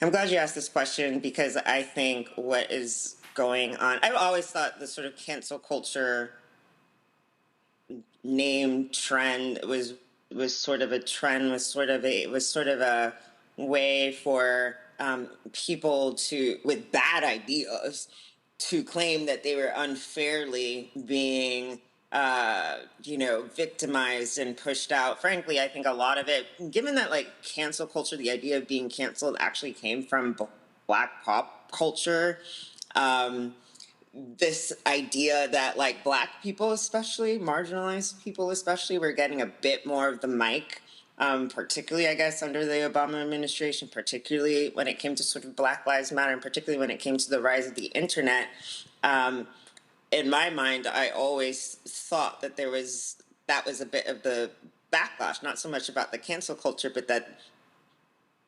Speaker 23: I'm glad you asked this question, because I think what is going on, I've always thought the sort of cancel culture name trend was sort of a trend, was sort of a way for people with bad ideas to claim that they were unfairly being victimized and pushed out. Frankly, I think a lot of it, given that cancel culture, the idea of being canceled actually came from Black pop culture. This idea that Black people, especially marginalized people, especially, were getting a bit more of the mic, particularly, I guess, under the Obama administration, particularly when it came to sort of Black Lives Matter, and particularly when it came to the rise of the internet. In my mind, I always thought that that was a bit of the backlash, not so much about the cancel culture, but that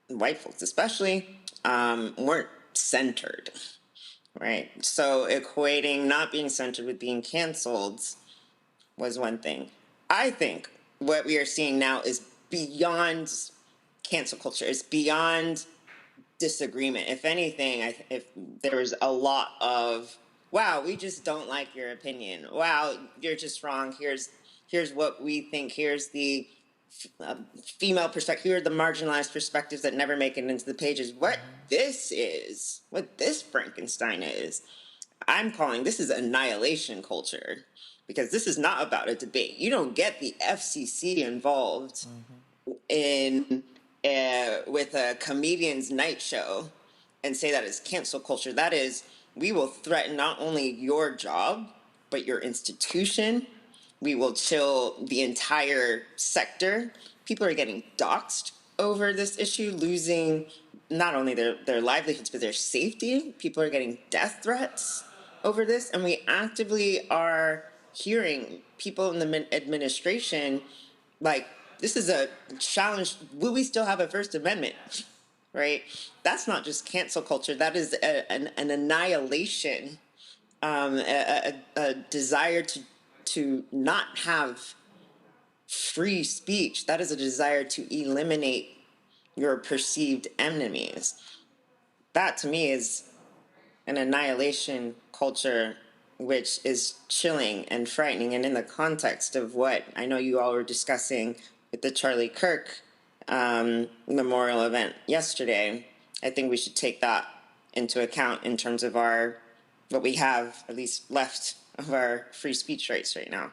Speaker 23: white folks especially weren't centered. Right. So equating not being censored with being canceled was one thing. I think what we are seeing now is beyond cancel culture. It's beyond disagreement. If anything, if there was a lot of, wow, we just don't like your opinion. Wow, you're just wrong. Here's what we think. Here's the female perspective. Here are the marginalized perspectives that never make it into the pages. What this Frankenstein is, I'm calling this is annihilation culture, because this is not about a debate. You don't get the FCC involved in with a comedian's night show and say that is cancel culture. That is, we will threaten not only your job, but your institution. We will chill the entire sector. People are getting doxxed over this issue, losing not only their livelihoods, but their safety. People are getting death threats over this. And we actively are hearing people in the administration, this is a challenge. Will we still have a First Amendment? Right? That's not just cancel culture. That is an annihilation, a desire to not have free speech. That is a desire to eliminate your perceived enemies. That, to me, is an annihilation culture, which is chilling and frightening. And in the context of what I know you all were discussing with the Charlie Kirk memorial event yesterday, I think we should take that into account in terms of what we have, at least left, of our free speech rights right now.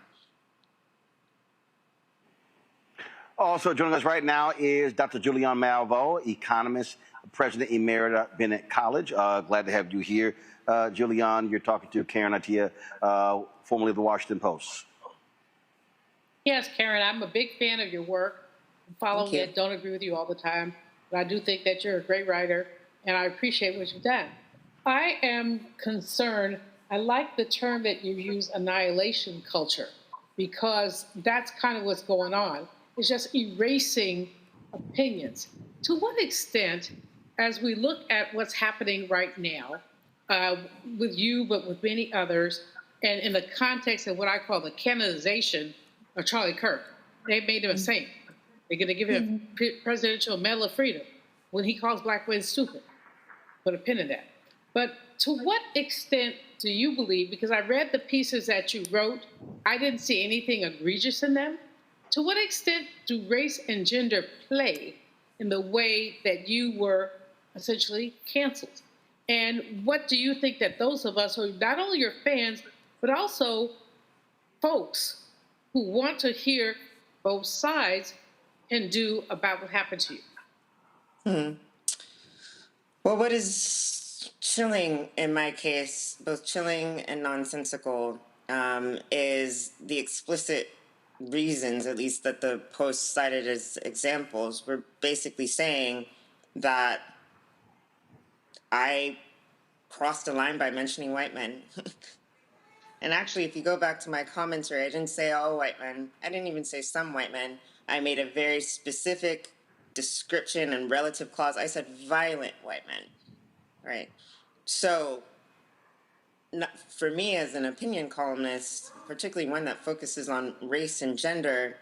Speaker 2: Also joining us right now is Dr. Julianne Malveaux, economist, president emerita, Bennett College. Glad to have you here. Julianne, you're talking to Karen Attiah, formerly of the Washington Post.
Speaker 1: Yes, Karen, I'm a big fan of your work. I'm following it, don't agree with you all the time, but I do think that you're a great writer, and I appreciate what you've done. I am concerned. I like the term that you use, annihilation culture, because that's kind of what's going on. It's just erasing opinions. To what extent, as we look at what's happening right now, with you, but with many others, and in the context of what I call the canonization of Charlie Kirk, they made him a saint. They're going to give him a Presidential Medal of Freedom when he calls black women stupid. Put a pin in that. But to what extent do you believe, because I read the pieces that you wrote, I didn't see anything egregious in them. To what extent do race and gender play in the way that you were essentially canceled? And what do you think that those of us who are not only your fans, but also folks who want to hear both sides, can do about what happened to you?
Speaker 23: Well, what is chilling in my case, both chilling and nonsensical, is the explicit reasons, at least that the post cited as examples, were basically saying that I crossed a line by mentioning white men. And actually, if you go back to my commentary, I didn't say all white men. I didn't even say some white men. I made a very specific description and relative clause. I said violent white men, right? So for me as an opinion columnist, particularly one that focuses on race and gender,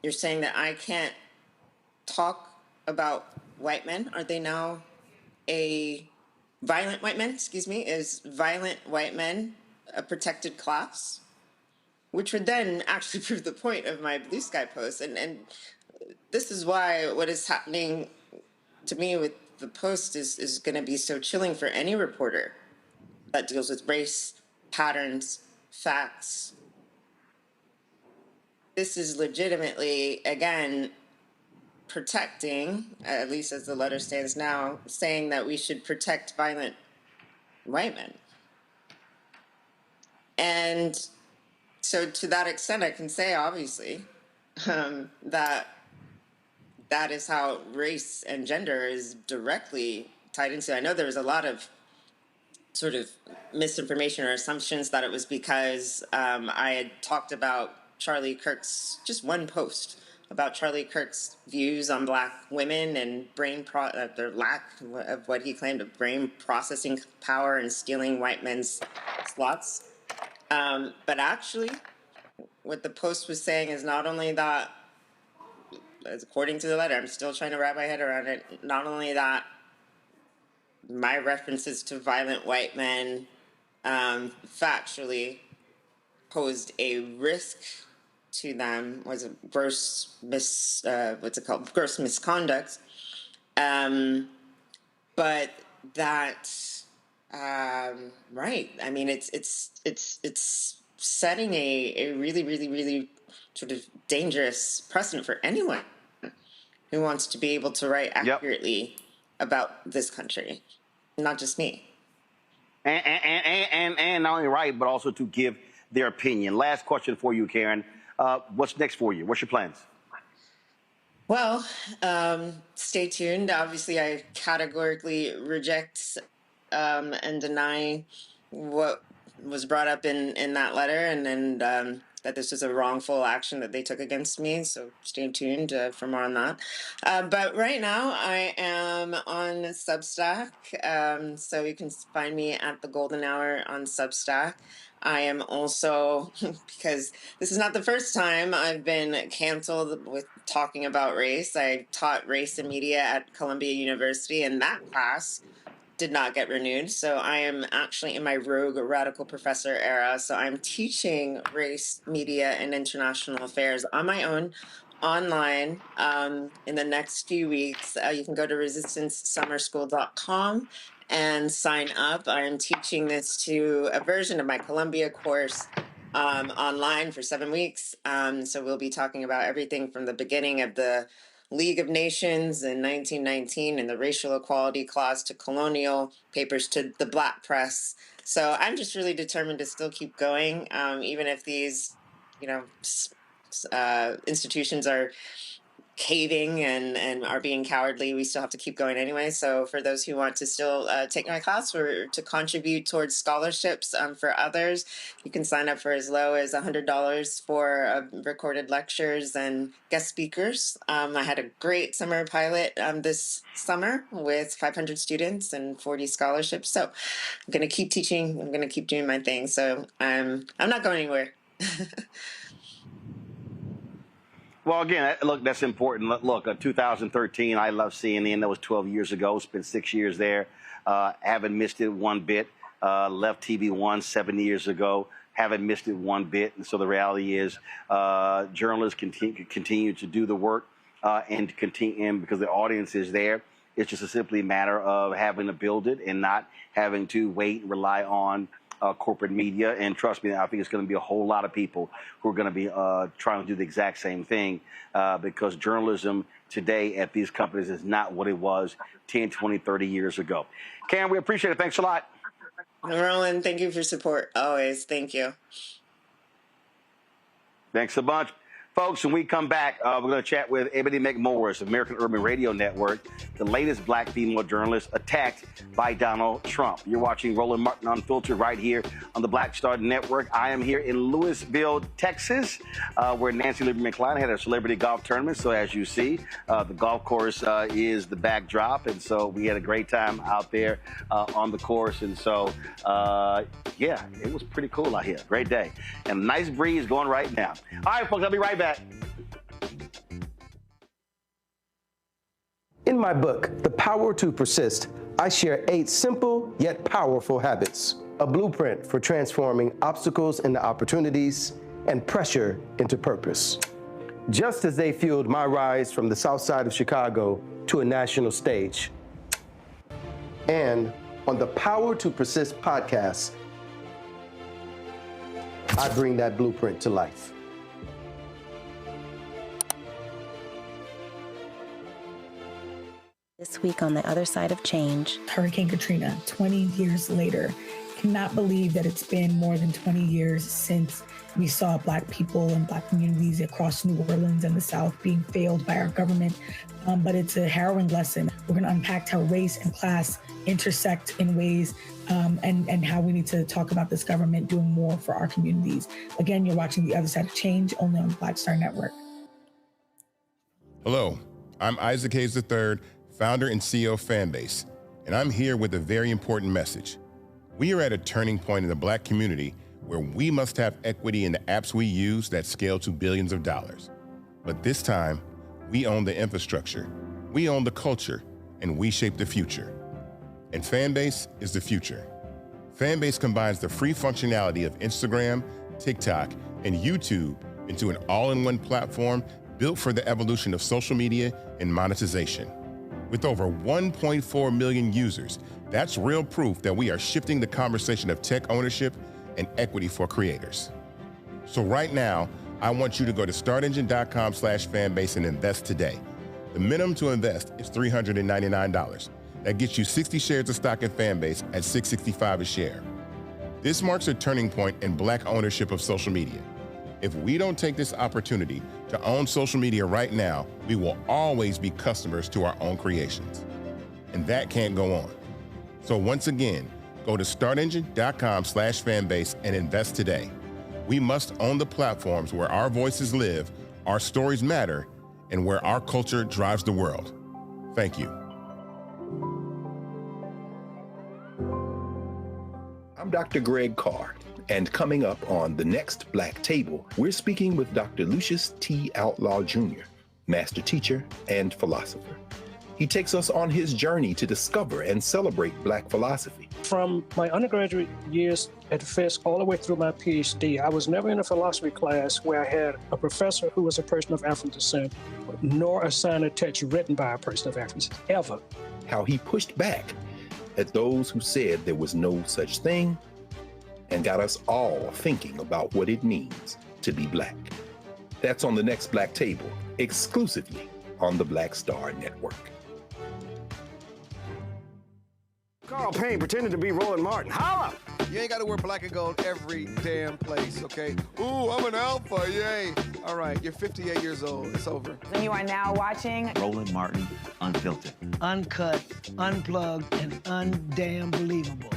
Speaker 23: you're saying that I can't talk about white men? Are they now violent white men, excuse me, is violent white men a protected class? Which would then actually prove the point of my Blue Sky post. And this is why what is happening to me with the post is going to be so chilling for any reporter that deals with race, patterns, facts. This is legitimately, again, protecting, at least as the letter stands now, saying that we should protect violent white men. And so to that extent, I can say, obviously, that is how race and gender is directly tied into. I know there was a lot of sort of misinformation or assumptions that it was because I had talked about Charlie Kirk's, just one post about Charlie Kirk's views on Black women and their lack of what he claimed of brain processing power and stealing white men's slots. But actually, what the post was saying is not only that, as according to the letter, I'm still trying to wrap my head around it, not only that my references to violent white men factually posed a risk to them, was a gross gross misconduct, but that right, I mean, it's setting a really, really, really sort of dangerous precedent for anyone who wants to be able to write accurately about this country, not just me.
Speaker 2: And not only write, but also to give their opinion. Last question for you, Karen. What's next for you? What's your plans?
Speaker 23: Well, stay tuned. Obviously, I categorically reject and deny what was brought up in that letter, and that this was a wrongful action that they took against me. So stay tuned for more on that. But right now, I am on Substack. So you can find me at the Golden Hour on Substack. I am also, because this is not the first time I've been canceled with talking about race. I taught race and media at Columbia University, and that class did not get renewed. So I am actually in my rogue radical professor era. So I'm teaching race, media, and international affairs on my own, online, in the next few weeks. You can go to resistancesummerschool.com and sign up. I am teaching this to a version of my Columbia course online for 7 weeks. So we'll be talking about everything from the beginning of the League of Nations in 1919 and the Racial Equality Clause to colonial papers to the Black press. So I'm just really determined to still keep going, even if these, institutions are caving and are being cowardly. We still have to keep going anyway. So for those who want to still take my class or to contribute towards scholarships for others, you can sign up for as low as $100 for recorded lectures and guest speakers. I had a great summer pilot this summer with 500 students and 40 scholarships. So I'm going to keep teaching. I'm going to keep doing my thing. So I'm not going anywhere.
Speaker 2: Well, again, look, that's important. Look, 2013, I love CNN. That was 12 years ago. Spent 6 years there. Haven't missed it one bit. Left TV One 7 years ago. Haven't missed it one bit. And so the reality is journalists continue to do the work and because the audience is there. It's just a simply matter of having to build it and not having to wait and rely on corporate media. And trust me, I think it's going to be a whole lot of people who are going to be trying to do the exact same thing because journalism today at these companies is not what it was 10, 20, 30 years ago. Karen, we appreciate it. Thanks a lot.
Speaker 23: Roland, thank you for support. Always. Thank you.
Speaker 2: Thanks a bunch. Folks, when we come back, we're going to chat with Ebony McMorris, American Urban Radio Network, the latest black female journalist attacked by Donald Trump. You're watching Roland Martin Unfiltered right here on the Black Star Network. I am here in Louisville, Texas, where Nancy Lieberman Klein had a celebrity golf tournament. So as you see, the golf course is the backdrop. And so we had a great time out there on the course. And so, yeah, it was pretty cool out here. Great day. And a nice breeze going right now. All right, folks, I'll be right back.
Speaker 3: In my book, The Power to Persist, I share 8 simple yet powerful habits, a blueprint for transforming obstacles into opportunities and pressure into purpose. Just as they fueled my rise from the South Side of Chicago to a national stage. And on the Power to Persist podcast, I bring that blueprint to life.
Speaker 4: This week on The Other Side of Change.
Speaker 19: Hurricane Katrina, 20 years later. Cannot believe that it's been more than 20 years since we saw Black people and Black communities across New Orleans and the South being failed by our government. But it's a harrowing lesson. We're going to unpack how race and class intersect in ways and how we need to talk about this government doing more for our communities. Again, you're watching The Other Side of Change only on the Black Star Network.
Speaker 7: Hello, I'm Isaac Hayes III, founder and CEO of Fanbase, and I'm here with a very important message. We are at a turning point in the Black community where we must have equity in the apps we use that scale to billions of dollars. But this time, we own the infrastructure, we own the culture, and we shape the future. And Fanbase is the future. Fanbase combines the free functionality of Instagram, TikTok, and YouTube into an all-in-one platform built for the evolution of social media and monetization. With over 1.4 million users, that's real proof that we are shifting the conversation of tech ownership and equity for creators. So right now, I want you to go to startengine.com/fanbase and invest today. The minimum to invest is $399. That gets you 60 shares of stock in Fanbase at $665 a share. This marks a turning point in Black ownership of social media. If we don't take this opportunity to own social media right now, we will always be customers to our own creations. And that can't go on. So once again, go to startengine.com/fanbase and invest today. We must own the platforms where our voices live, our stories matter, and where our culture drives the world. Thank you. I'm Dr. Greg Carr, and coming up on The Next Black Table, we're speaking with Dr. Lucius T. Outlaw Jr., master teacher and philosopher. He takes us on his journey to discover and celebrate Black philosophy.
Speaker 8: From my undergraduate years at Fisk all the way through my PhD, I was never in a philosophy class where I had a professor who was a person of African descent, nor assigned a text written by a person of African descent, ever.
Speaker 7: How he pushed back at those who said there was no such thing and got us all thinking about what it means to be Black. That's on The Next Black Table, exclusively on the Black Star Network.
Speaker 12: Carl Payne pretending to be Roland Martin. Holla!
Speaker 24: You ain't got to wear black and gold every damn place, okay? Ooh, I'm an alpha, yay. All right, you're 58 years old. It's over.
Speaker 25: And you are now watching
Speaker 26: Roland Martin Unfiltered.
Speaker 27: Uncut, unplugged, and undamn believable.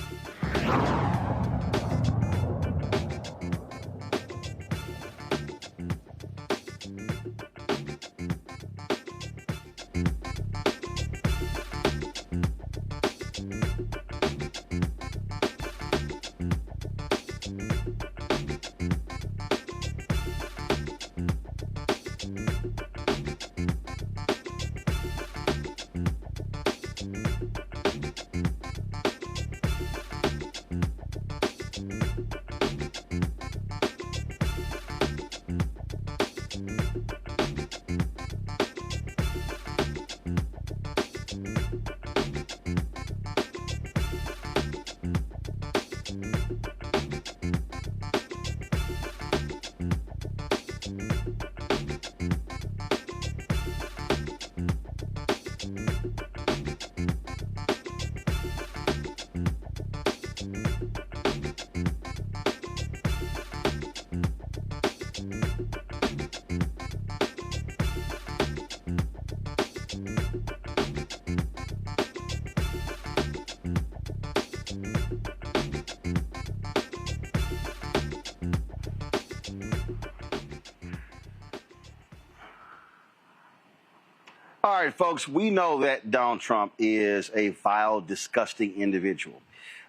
Speaker 2: All right, folks, we know that Donald Trump is a vile, disgusting individual.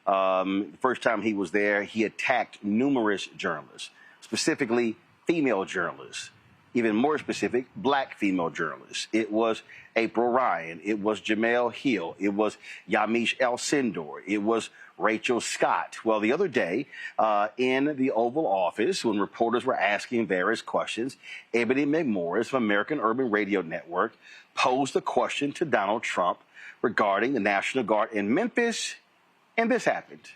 Speaker 2: The first time he was there, he attacked numerous journalists, specifically female journalists. Even more specific, black female journalists. It was April Ryan. It was Jamel Hill. It was Yamiche El Sindor. It was Rachel Scott. Well, the other day in the Oval Office, when reporters were asking various questions, Ebony McMorris from American Urban Radio Network posed a question to Donald Trump regarding the National Guard in Memphis, and this happened.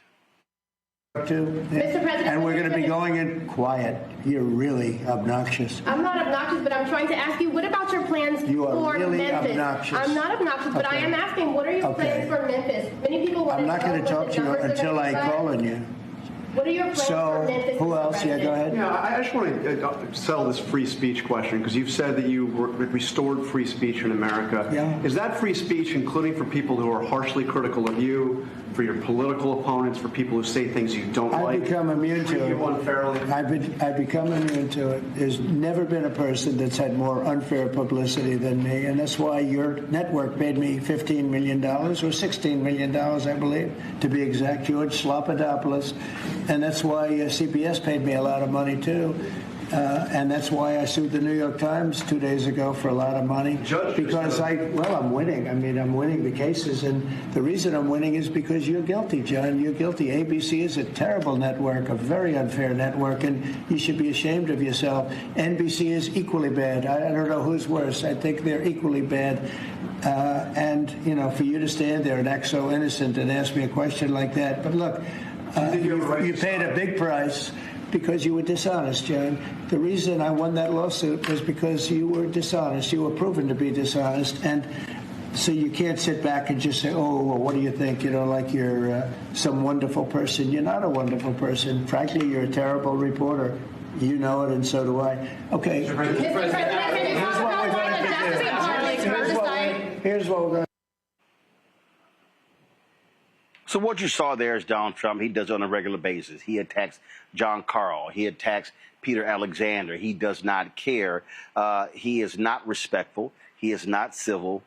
Speaker 5: Mr. President, and we're going to be going in quiet. You're really obnoxious.
Speaker 6: I'm not obnoxious, but I'm trying to ask you, what about your plans for
Speaker 5: really
Speaker 6: Memphis?
Speaker 5: Obnoxious.
Speaker 6: I'm not obnoxious, but I am asking, what are your plans for Memphis? Many people want
Speaker 5: I'm not going to talk to you until I call on you.
Speaker 6: What are your plans for Memphis?
Speaker 5: Who else? Yeah, go ahead.
Speaker 9: Yeah, I just want to settle this free speech question, because you've said that you restored free speech in America.
Speaker 5: Yeah.
Speaker 9: Is that free speech including for people who are harshly critical of you, for your political opponents, for people who say things you don't like?
Speaker 5: I've become immune to it.
Speaker 9: Unfairly?
Speaker 5: I've become immune to it. There's never been a person that's had more unfair publicity than me, and that's why your network paid me $15 million, or $16 million, I believe, to be exact, George Slopadopoulos. And that's why CBS paid me a lot of money, too. And that's why I sued the New York Times 2 days ago for a lot of money. Because I'm winning. I mean, I'm winning the cases. And the reason I'm winning is because you're guilty, John. You're guilty. ABC is a terrible network, a very unfair network, and you should be ashamed of yourself. NBC is equally bad. I don't know who's worse. I think they're equally bad. And, you know, for you to stand there and act so innocent and ask me a question like that. But look, you paid a big price because you were dishonest, John. The reason I won that lawsuit was because you were dishonest. You were proven to be dishonest. And so you can't sit back and just say, oh, well, what do you think? You know, like you're some wonderful person. You're not a wonderful person. Frankly, you're a terrible reporter. You know it, and so do I. Okay. Here's what we're going to do. Here's what we're going to do.
Speaker 2: So what you saw there is Donald Trump. He does it on a regular basis. He attacks John Carl. He attacks Peter Alexander. He does not care. He is not respectful. He is not civil.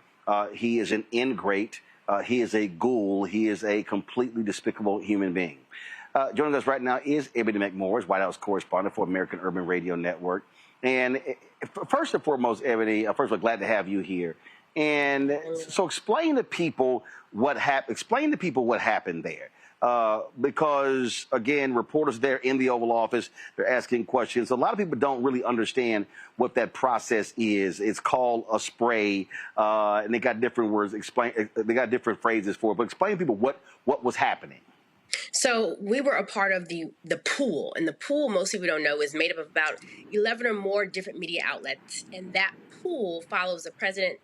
Speaker 2: He is an ingrate. He is a ghoul. He is a completely despicable human being. Joining us right now is Ebony McMorris, White House correspondent for American Urban Radio Network. And first and foremost, Ebony, first of all, glad to have you here. And so explain to people what happened. Explain to people what happened there. Because, again, reporters there in the Oval Office, they're asking questions. A lot of people don't really understand what that process is. It's called a spray, and they got different words. They got different phrases for it. But explain to people what was happening.
Speaker 10: So we were a part of the pool, and the pool, most people don't know, is made up of about 11 or more different media outlets, and that pool follows the president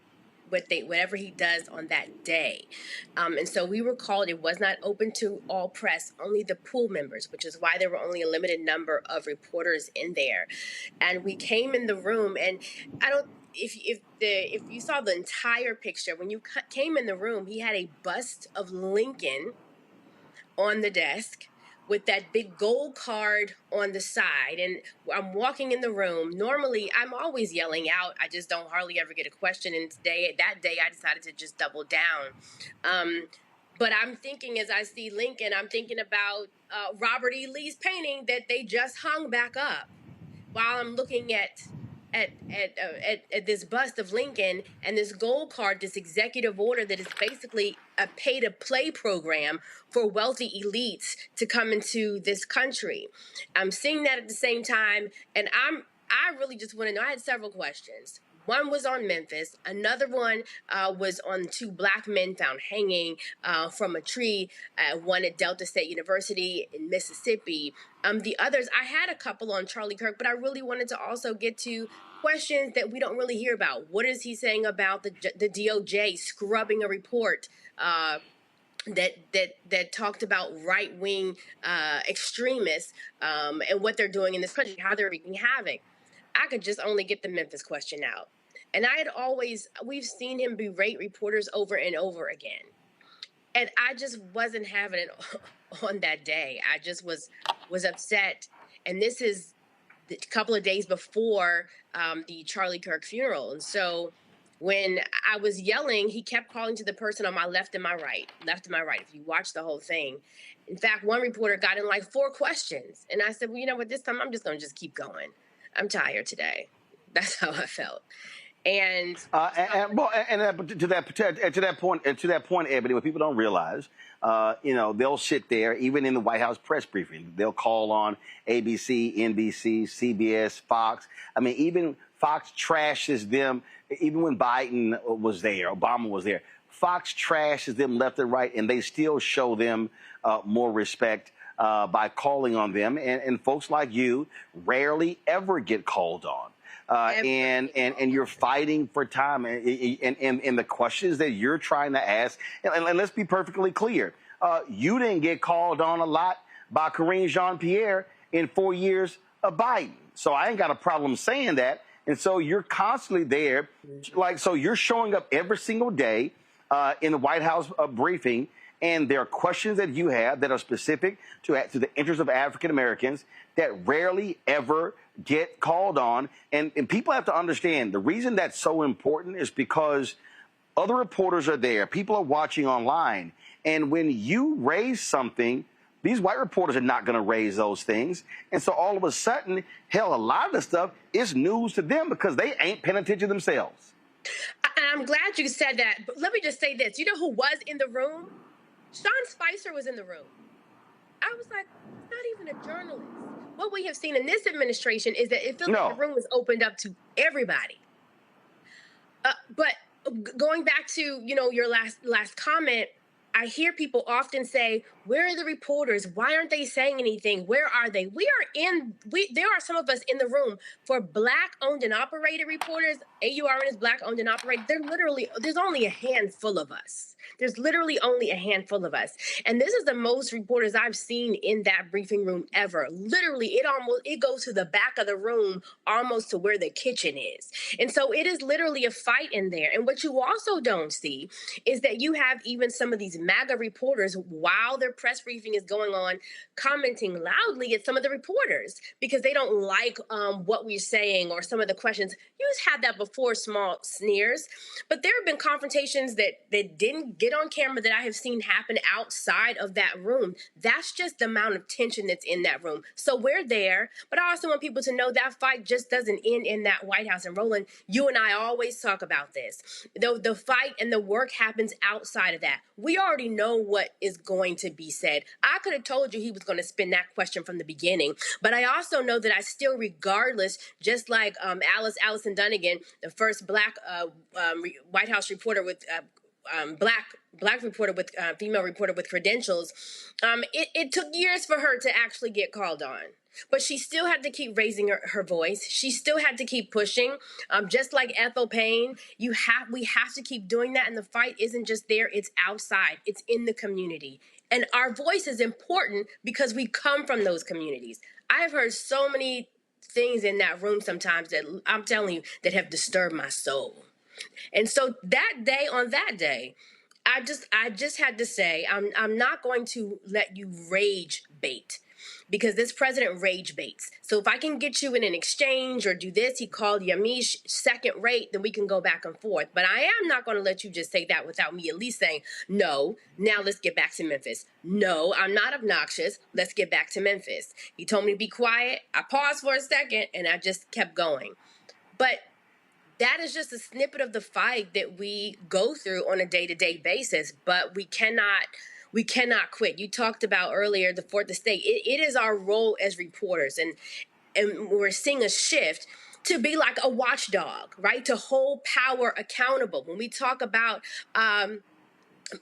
Speaker 10: whatever he does on that day. And so we were called. It was not open to all press, only the pool members, which is why there were only a limited number of reporters in there. And we came in the room, and if you saw the entire picture, when you came in the room, he had a bust of Lincoln on the desk with that big gold card on the side. And I'm walking in the room. Normally, I'm always yelling out. I just don't hardly ever get a question. And that day, I decided to just double down. But I'm thinking, as I see Lincoln, I'm thinking about Robert E. Lee's painting that they just hung back up, while I'm looking at this bust of Lincoln and this gold card, this executive order that is basically a pay-to-play program for wealthy elites to come into this country. I'm seeing that at the same time, and I really just want to know. I had several questions. One was on Memphis. Another one was on 2 black men found hanging from a tree, one at Delta State University in Mississippi. The others, I had a couple on Charlie Kirk, but I really wanted to also get to questions that we don't really hear about. What is he saying about the DOJ scrubbing a report that talked about right-wing extremists and what they're doing in this country, how they're wreaking havoc? I could just only get the Memphis question out. And we've seen him berate reporters over and over again. And I just wasn't having it on that day. I just was upset. And this is a couple of days before the Charlie Kirk funeral. And so When I was yelling, he kept calling to the person on my left and my right, if you watch the whole thing. In fact, one reporter got in like 4 questions. And I said, well, you know what, this time I'm just going to just keep going. I'm tired today. That's how I felt. And
Speaker 2: to that point, Ebony, what people don't realize, they'll sit there, even in the White House press briefing, they'll call on ABC, NBC, CBS, Fox. I mean, even Fox trashes them. Even when Biden was there, Obama was there, Fox trashes them left and right, and they still show them more respect by calling on them. And folks like you rarely ever get called on. And you're fighting for time, and the questions that you're trying to ask, and let's be perfectly clear, you didn't get called on a lot by Karine Jean-Pierre in 4 years of Biden. So I ain't got a problem saying that. And so you're constantly there, so you're showing up every single day in the White House briefing, and there are questions that you have that are specific to the interests of African Americans that rarely ever get called on. And people have to understand the reason that's so important is because other reporters are there. People are watching online. And when you raise something, these white reporters are not going to raise those things. And so all of a sudden, hell, a lot of the stuff is news to them because they ain't paying attention themselves.
Speaker 10: I'm glad you said that. But let me just say this. You know who was in the room? Sean Spicer was in the room. I was like, not even a journalist. What we have seen in this administration is that it feels like the room was opened up to everybody. But going back to, your last comment, I hear people often say, where are the reporters? Why aren't they saying anything? Where are they? There are some of us in the room for Black owned and operated reporters. AURN is Black owned and operated. There's only a handful of us. There's literally only a handful of us. And this is the most reporters I've seen in that briefing room ever. Literally, it goes to the back of the room, almost to where the kitchen is. And so it is literally a fight in there. And what you also don't see is that you have even some of these MAGA reporters, while their press briefing is going on, commenting loudly at some of the reporters because they don't like what we're saying or some of the questions. You just had that before, small sneers. But there have been confrontations that didn't get on camera that I have seen happen outside of that room. That's just the amount of tension that's in that room. So we're there, but I also want people to know that fight just doesn't end in that White House. And Roland, you and I always talk about this. The fight and the work happens outside of that. We already know what is going to be said. I could have told you he was going to spin that question from the beginning, but I also know that I still, regardless, just like Allison Dunnigan, the first Black White House reporter with black reporter with female reporter with credentials, it took years for her to actually get called on. But she still had to keep raising her voice. She still had to keep pushing. Just like Ethel Payne, we have to keep doing that. And the fight isn't just there, it's outside. It's in the community. And our voice is important because we come from those communities. I have heard so many things in that room sometimes that I'm telling you that have disturbed my soul. And so on that day, I just had to say, I'm not going to let you rage bait, because this president rage baits. So if I can get you in an exchange or do this, he called Yamiche second rate, then we can go back and forth. But I am not going to let you just say that without me at least saying, no, now let's get back to Memphis. No, I'm not obnoxious. Let's get back to Memphis. He told me to be quiet. I paused for a second and I just kept going. But that is just a snippet of the fight that we go through on a day-to-day basis, but we cannot quit. You talked about earlier the fourth estate. It is our role as reporters, and we're seeing a shift to be like a watchdog, right? To hold power accountable. When we talk about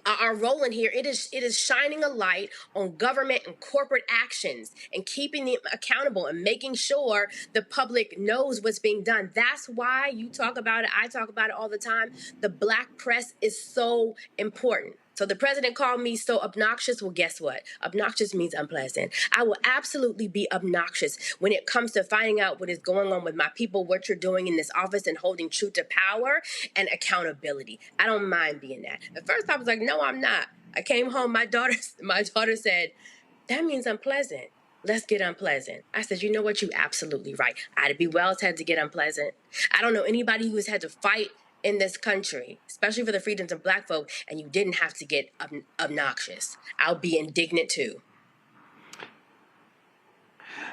Speaker 10: our role in here, it is shining a light on government and corporate actions and keeping them accountable and making sure the public knows what's being done. That's why you talk about it. I talk about it all the time. The Black press is so important. So the president called me so obnoxious. Well, guess what? Obnoxious means unpleasant. I will absolutely be obnoxious when it comes to finding out what is going on with my people, what you're doing in this office, and holding true to power and accountability. I don't mind being that. At first, I was like, no, I'm not. I came home. My daughter said, that means unpleasant. Let's get unpleasant. I said, you know what? You're absolutely right. Ida B. Wells had to get unpleasant. I don't know anybody who has had to fight in this country, especially for the freedoms of Black folk, and you didn't have to get obnoxious. I'll be indignant too.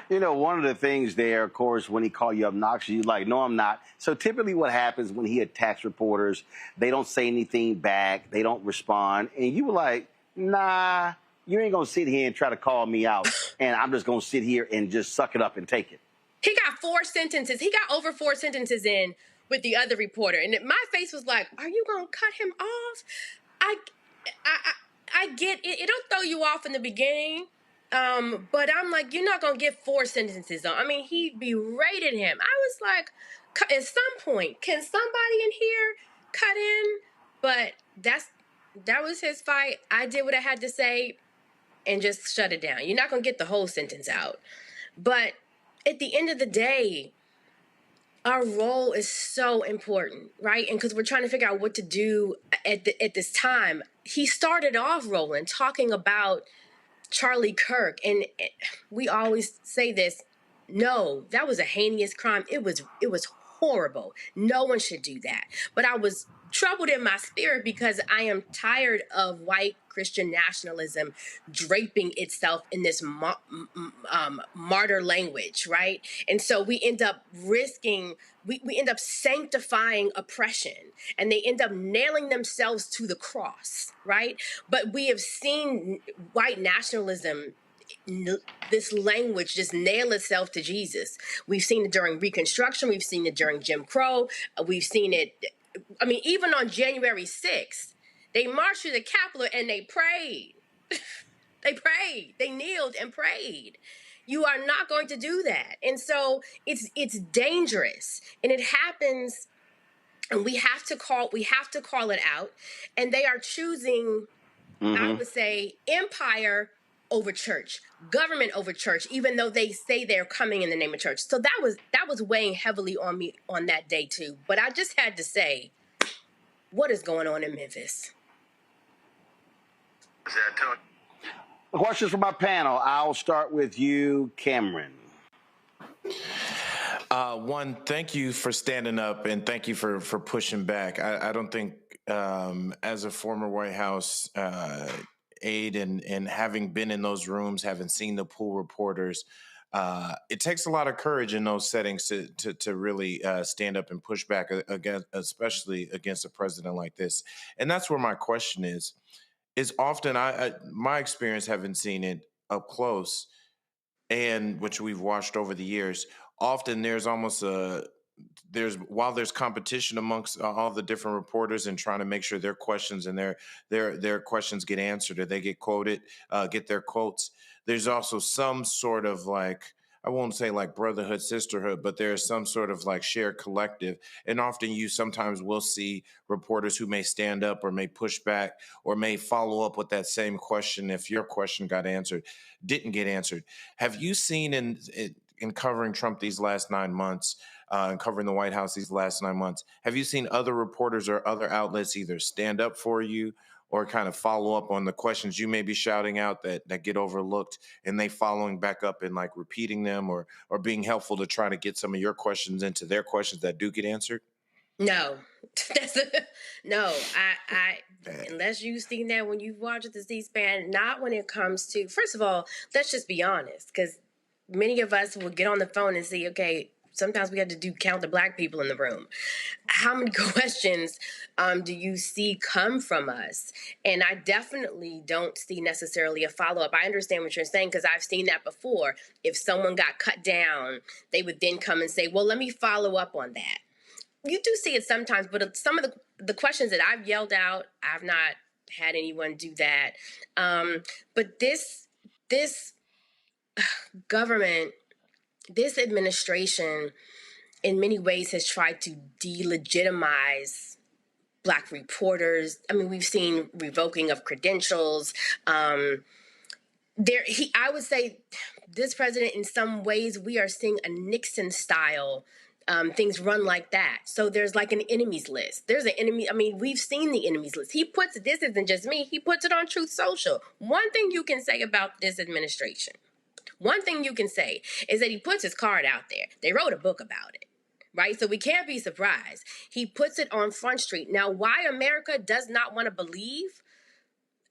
Speaker 2: You know, one of the things there, of course, when he called you obnoxious, you're like, no, I'm not. So typically what happens when he attacks reporters, they don't say anything back, they don't respond. And you were like, nah, you ain't going to sit here and try to call me out. And I'm just going to sit here and just suck it up and take it.
Speaker 10: He got 4 sentences. He got over 4 sentences in with the other reporter. And my face was like, are you going to cut him off? I get it. It'll throw you off in the beginning. But I'm like, you're not going to get 4 sentences on. I mean, he berated him. I was like, at some point, can somebody in here cut in? But that was his fight. I did what I had to say and just shut it down. You're not going to get the whole sentence out. But at the end of the day, our role is so important, right? And because we're trying to figure out what to do at this time. He started off, Roland, talking about Charlie Kirk. And we always say this, no, that was a heinous crime. It was horrible. No one should do that. But I was troubled in my spirit because I am tired of white Christian nationalism draping itself in this martyr language, right? And so we end up risking, we end up sanctifying oppression, and they end up nailing themselves to the cross, right? But we have seen white nationalism, this language just nail itself to Jesus. We've seen it during Reconstruction. We've seen it during Jim Crow. We've seen it, I mean, even on January 6th, they marched to the Capitol and they prayed. They prayed. They kneeled and prayed. You are not going to do that. And so it's dangerous. And it happens, and we have to call it out. And they are choosing, I would say, empire over church, government over church, even though they say they're coming in the name of church. So that was weighing heavily on me on that day too. But I just had to say, what is going on in Memphis?
Speaker 2: Questions from my panel. I'll start with you, Cameron.
Speaker 13: One, thank you for standing up, and thank you for pushing back. I don't think, as a former White House aide and having been in those rooms, having seen the pool reporters, it takes a lot of courage in those settings to really stand up and push back, against, especially against a president like this. And that's where my question is often my experience, having seen it up close, and which we've watched over the years, often there's almost while there's competition amongst all the different reporters and trying to make sure their questions and their questions get answered or they get quoted, get their quotes, there's also some sort of, like, I won't say like brotherhood, sisterhood, but there's some sort of like shared collective. And often you sometimes will see reporters who may stand up or may push back or may follow up with that same question if your question didn't get answered. Have you seen in covering Trump these last 9 months, and covering the White House these last 9 months, have you seen other reporters or other outlets either stand up for you or kind of follow up on the questions you may be shouting out that get overlooked, and they following back up and like repeating them or being helpful to try to get some of your questions into their questions that do get answered?
Speaker 10: No, no, I unless you've seen that when you've watched the C-SPAN, not when it comes to, first of all, let's just be honest, because many of us will get on the phone and see, okay, sometimes we have to count the Black people in the room. How many questions do you see come from us? And I definitely don't see necessarily a follow-up. I understand what you're saying because I've seen that before. If someone got cut down, they would then come and say, well, let me follow up on that. You do see it sometimes, but some of the questions that I've yelled out, I've not had anyone do that. But this government, this administration, in many ways has tried to delegitimize Black reporters. I mean, we've seen revoking of credentials. I would say this president, in some ways, we are seeing a Nixon style things run like that. So there's like an enemies list. There's an enemy. I mean, we've seen the enemies list. He puts, this isn't just me, he puts it on Truth Social. One thing you can say about this administration, one thing you can say is that he puts his card out there. They wrote a book about it. right? So we can't be surprised. He puts it on Front Street. Now, why America does not want to believe,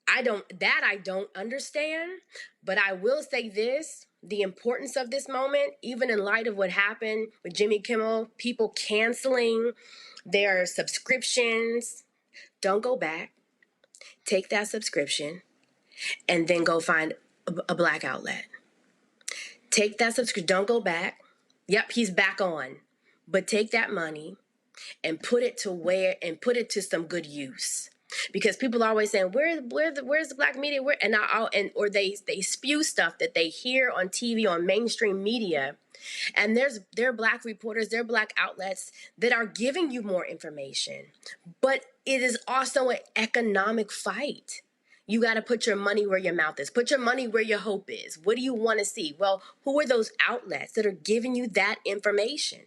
Speaker 10: I don't understand, but I will say this, the importance of this moment, even in light of what happened with Jimmy Kimmel, people canceling their subscriptions, don't go back, take that subscription, and then go find a black outlet. Take that subscription, don't go back. Yep, he's back on, but take that money and put it to some good use. Because people are always saying, where's the black media? Or they spew stuff that they hear on TV, on mainstream media. And there are black reporters, there are black outlets that are giving you more information. But it is also an economic fight. You got to put your money where your mouth is. Put your money where your hope is. What do you want to see? Well, who are those outlets that are giving you that information?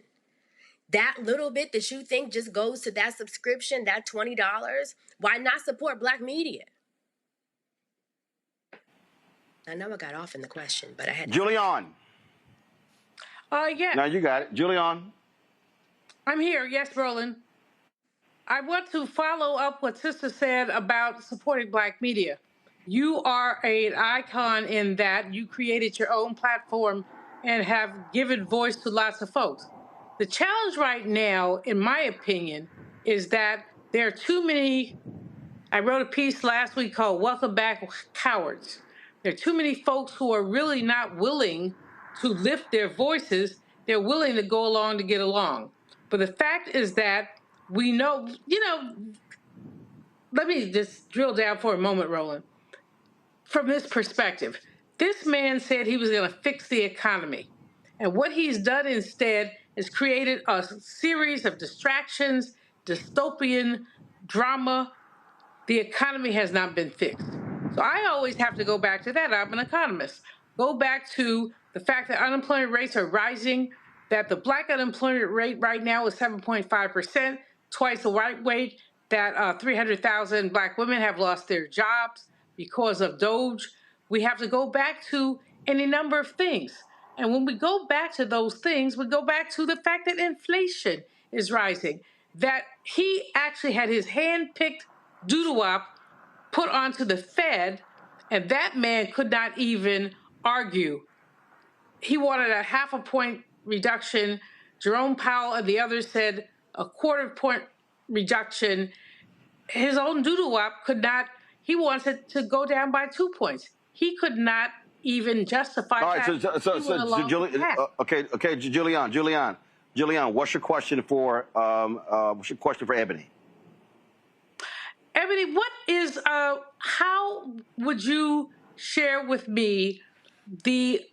Speaker 10: That little bit that you think just goes to that subscription, that $20, why not support black media? I know I got off in the question, but I had to.
Speaker 2: Julian.
Speaker 1: Yeah.
Speaker 2: Now you got it. Julian.
Speaker 1: I'm here. Yes, Roland. I want to follow up what Sister said about supporting black media. You are an icon in that you created your own platform and have given voice to lots of folks. The challenge right now, in my opinion, is that there are too many. I wrote a piece last week called Welcome Back Cowards. There are too many folks who are really not willing to lift their voices. They're willing to go along to get along. But the fact is that we know, let me just drill down for a moment, Roland. From this perspective, this man said he was going to fix the economy. And what he's done instead is created a series of distractions, dystopian drama. The economy has not been fixed. So I always have to go back to that. I'm an economist. Go back to the fact that unemployment rates are rising, that the black unemployment rate right now is 7.5%, twice the white rate, that 300,000 black women have lost their jobs because of Doge. We have to go back to any number of things. And when we go back to those things, we go back to the fact that inflation is rising, that he actually had his hand-picked doodle-wop put onto the Fed, and that man could not even argue. He wanted a 0.5 point reduction. Jerome Powell and the others said a 1/4 point reduction. His own doodle-wop could not, he wants it to go down by 2 points. He could not even justify that.
Speaker 2: All right, okay, Julian, what's your question for Ebony?
Speaker 1: Ebony, what is, how would you share with me the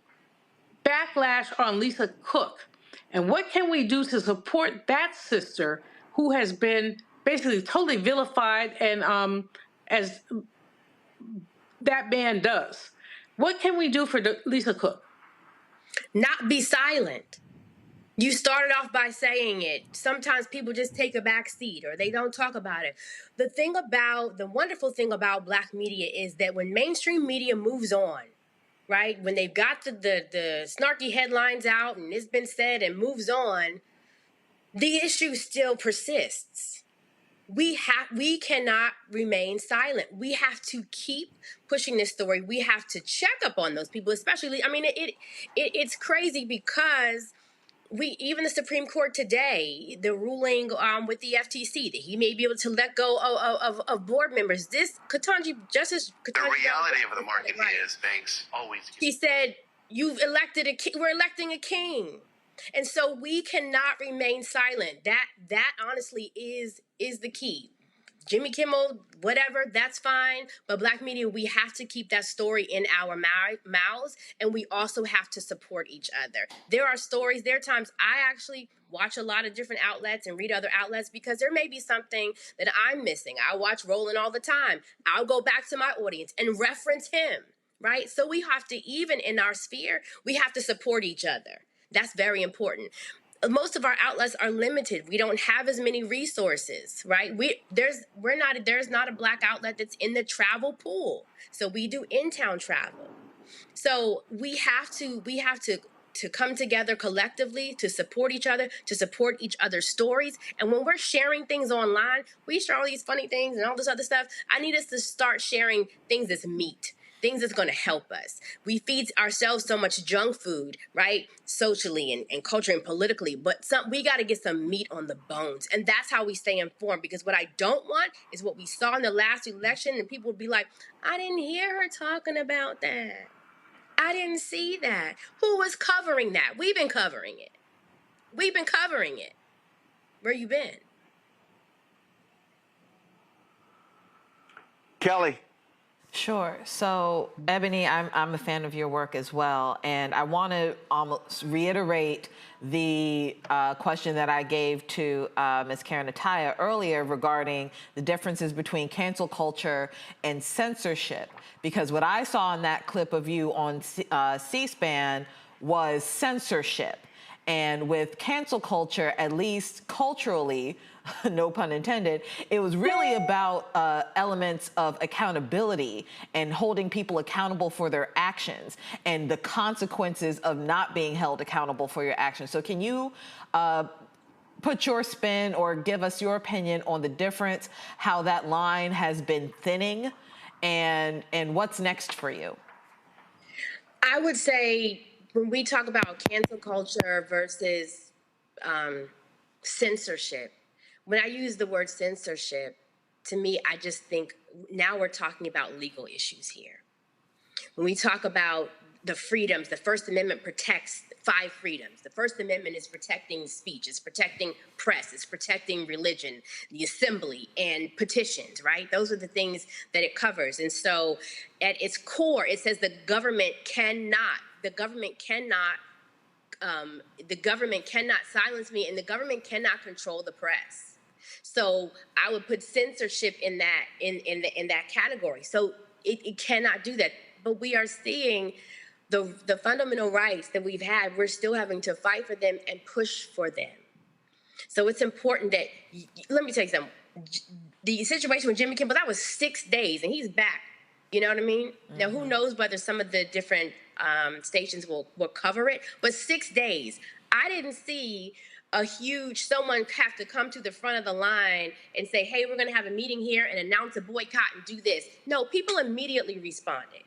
Speaker 1: backlash on Lisa Cook? And what can we do to support that sister who has been basically totally vilified and as that man does? What can we do for Lisa Cook?
Speaker 10: Not be silent. You started off by saying it. Sometimes people just take a back seat or they don't talk about it. The wonderful thing about black media is that when mainstream media moves on, right? When they've got the snarky headlines out and it's been said and moves on, the issue still persists. We cannot remain silent. We have to keep pushing this story. We have to check up on those people, especially, I mean, it's crazy because even the Supreme Court today, the ruling with the FTC that he may be able to let go of board members. Justice Ketanji,
Speaker 11: the reality of the market is banks always.
Speaker 10: He said, we're electing a king. And so we cannot remain silent. That honestly is the key. Jimmy Kimmel, whatever, that's fine. But black media, we have to keep that story in our mouths, and we also have to support each other. There are stories, there are times I actually watch a lot of different outlets and read other outlets because there may be something that I'm missing. I watch Roland all the time. I'll go back to my audience and reference him, right? So we have to, even in our sphere, we have to support each other. That's very important. Most of our outlets are limited. We don't have as many resources, right? There's not a black outlet that's in the travel pool. So we do in-town travel. So we have to to come together collectively, to support each other, to support each other's stories. And when we're sharing things online, we share all these funny things and all this other stuff. I need us to start sharing things that's meat, things that's going to help us. We feed ourselves so much junk food, right? Socially and culturally and politically, but we got to get some meat on the bones. And that's how we stay informed, because what I don't want is what we saw in the last election, and people would be like, I didn't hear her talking about that. I didn't see that. Who was covering that? We've been covering it. We've been covering it. Where you been?
Speaker 2: Kelly.
Speaker 14: Sure. So, Ebony, I'm a fan of your work as well, and I want to almost reiterate the question that I gave to Ms. Karen Attiah earlier regarding the differences between cancel culture and censorship, because what I saw in that clip of you on C-SPAN was censorship. And with cancel culture, at least culturally, no pun intended, it was really about elements of accountability and holding people accountable for their actions and the consequences of not being held accountable for your actions. So can you put your spin or give us your opinion on the difference, how that line has been thinning, and what's next for you?
Speaker 10: I would say when we talk about cancel culture versus censorship, when I use the word censorship, to me, I just think now we're talking about legal issues here. When we talk about the freedoms, the First Amendment protects 5 freedoms. The First Amendment is protecting speech, it's protecting press, it's protecting religion, the assembly, and petitions, right? Those are the things that it covers. And so at its core, it says the government cannot silence me, and the government cannot control the press. So I would put censorship in that category. So it cannot do that. But we are seeing the fundamental rights that we've had, we're still having to fight for them and push for them. So it's important that, let me tell you something, the situation with Jimmy Kimmel, that was 6 days and he's back. You know what I mean? Mm-hmm. Now, who knows whether some of the different stations will cover it, but 6 days. I didn't see someone have to come to the front of the line and say, hey, we're going to have a meeting here and announce a boycott and do this. No, people immediately responded.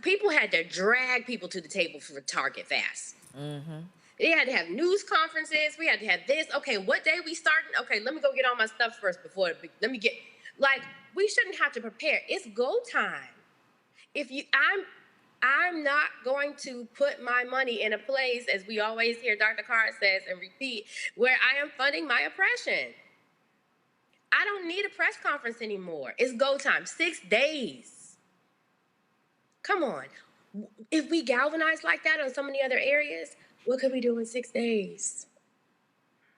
Speaker 10: People had to drag people to the table for Target fast. Mm-hmm. They had to have news conferences. We had to have this. Okay, what day we starting? Okay, let me go get all my stuff first we shouldn't have to prepare. It's go time. I'm not going to put my money in a place, as we always hear Dr. Carr says and repeat, where I am funding my oppression. I don't need a press conference anymore. It's go time. 6 days. Come on. If we galvanize like that on so many other areas, what could we do in 6 days?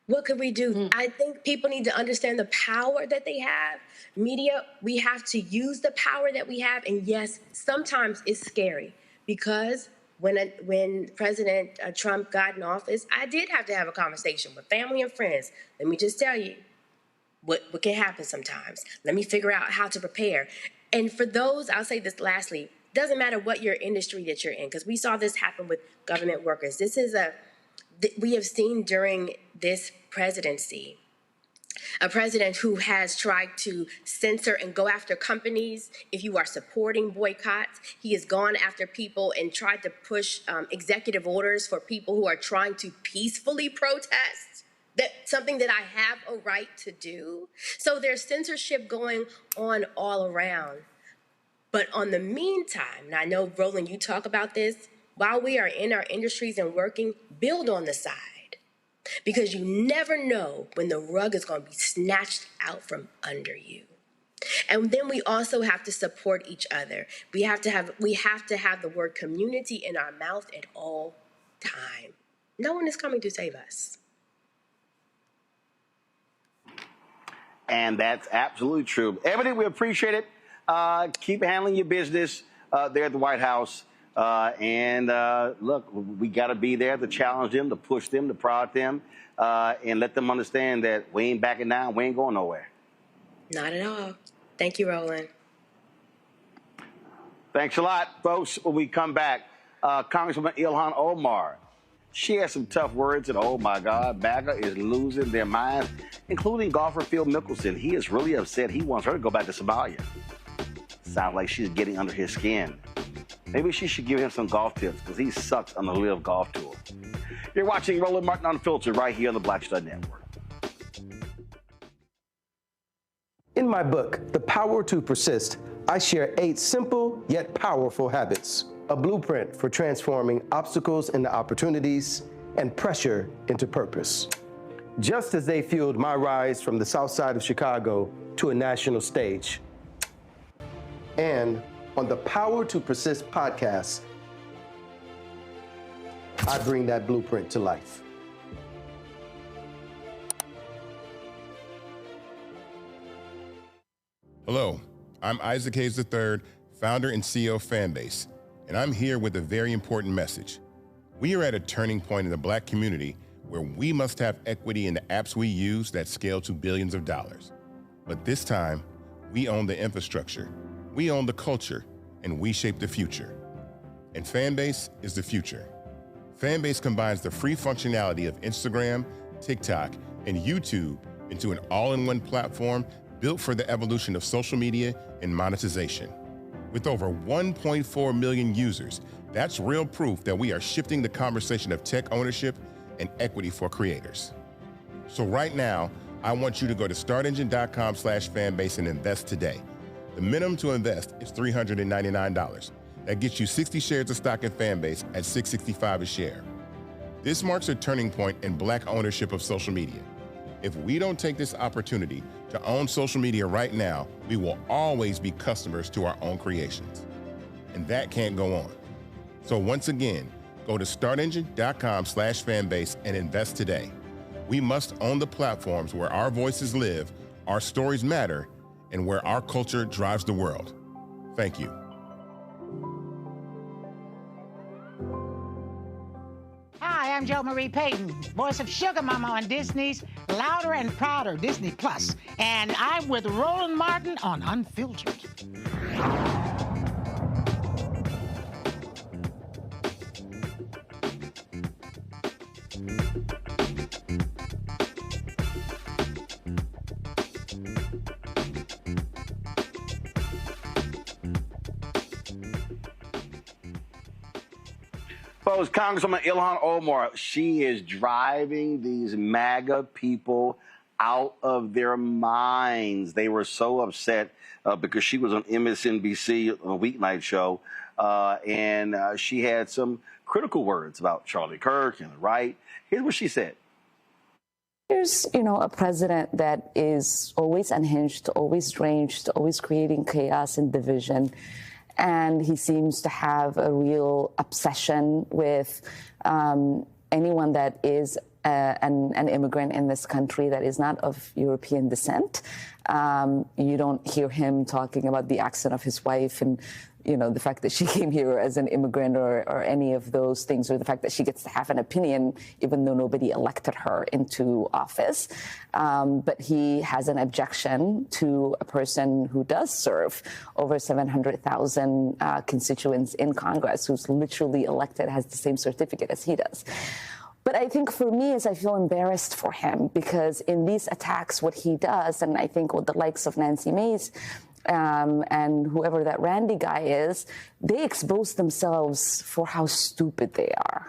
Speaker 10: What could we do? I think people need to understand the power that they have. Media, we have to use the power that we have. And yes, sometimes it's scary, because when President Trump got in office, I did have to have a conversation with family and friends. Let me just tell you what can happen sometimes. Let me figure out how to prepare. And for those, I'll say this lastly, doesn't matter what your industry that you're in, because we saw this happen with government workers. We have seen during this presidency, a president who has tried to censor and go after companies. If you are supporting boycotts, he has gone after people and tried to push executive orders for people who are trying to peacefully protest. That's something that I have a right to do. So there's censorship going on all around. But on the meantime, and I know, Roland, you talk about this, while we are in our industries and working, build on the side. Because you never know when the rug is going to be snatched out from under you. And then we also have to support each other. We have to have the word community in our mouth at all time. No one is coming to save us.
Speaker 2: And that's absolutely true. Ebony, we appreciate it. Keep handling your business there at the White House. Look, we got to be there to challenge them, to push them, to prod them, and let them understand that we ain't backing down. We ain't going nowhere.
Speaker 10: Not at all. Thank you, Roland.
Speaker 2: Thanks a lot, folks. When we come back, Congresswoman Ilhan Omar. She has some tough words, and oh my God, MAGA is losing their minds, including golfer Phil Mickelson. He is really upset. He wants her to go back to Somalia. Sounds like she's getting under his skin. Maybe she should give him some golf tips, because he sucks on the Live Golf Tour. You're watching Roland Martin Unfiltered right here on the Black Stud Network.
Speaker 3: In my book, The Power to Persist, I share 8 simple yet powerful habits, a blueprint for transforming obstacles into opportunities and pressure into purpose. Just as they fueled my rise from the South Side of Chicago to a national stage. And on the Power to Persist podcast, I bring that blueprint to life.
Speaker 15: Hello, I'm Isaac Hayes III, founder and CEO of Fanbase, and I'm here with a very important message. We are at a turning point in the Black community where we must have equity in the apps we use that scale to billions of dollars. But this time, we own the infrastructure, we own the culture, and we shape the future. And Fanbase is the future. Fanbase combines the free functionality of Instagram, TikTok, and YouTube into an all-in-one platform built for the evolution of social media and monetization. With over 1.4 million users, that's real proof that we are shifting the conversation of tech ownership and equity for creators. So right now, I want you to go to startengine.com/fanbase and invest today. The minimum to invest is $399. That gets you 60 shares of stock in Fanbase at $665 a share. This marks a turning point in Black ownership of social media. If we don't take this opportunity to own social media right now, we will always be customers to our own creations. And that can't go on. So once again, go to startengine.com/fanbase and invest today. We must own the platforms where our voices live, our stories matter, and where our culture drives the world. Thank you.
Speaker 16: Hi, I'm Jo Marie Payton, voice of Sugar Mama on Disney's Louder and Prouder Disney Plus, and I'm with Roland Martin on Unfiltered.
Speaker 2: Folks, Congresswoman Ilhan Omar, she is driving these MAGA people out of their minds. They were so upset because she was on MSNBC on a weeknight show, and she had some critical words about Charlie Kirk and the right. Here's what she said.
Speaker 17: Here's, a president that is always unhinged, always deranged, always creating chaos and division. And he seems to have a real obsession with anyone that is an immigrant in this country that is not of European descent. You don't hear him talking about the accent of his wife and, the fact that she came here as an immigrant or any of those things, or the fact that she gets to have an opinion even though nobody elected her into office. But he has an objection to a person who does serve over 700,000 constituents in Congress, who's literally elected, has the same certificate as he does. But I think for me is I feel embarrassed for him, because in these attacks, what he does, and I think with the likes of Nancy Mace, and whoever that Randy guy is, they expose themselves for how stupid they are.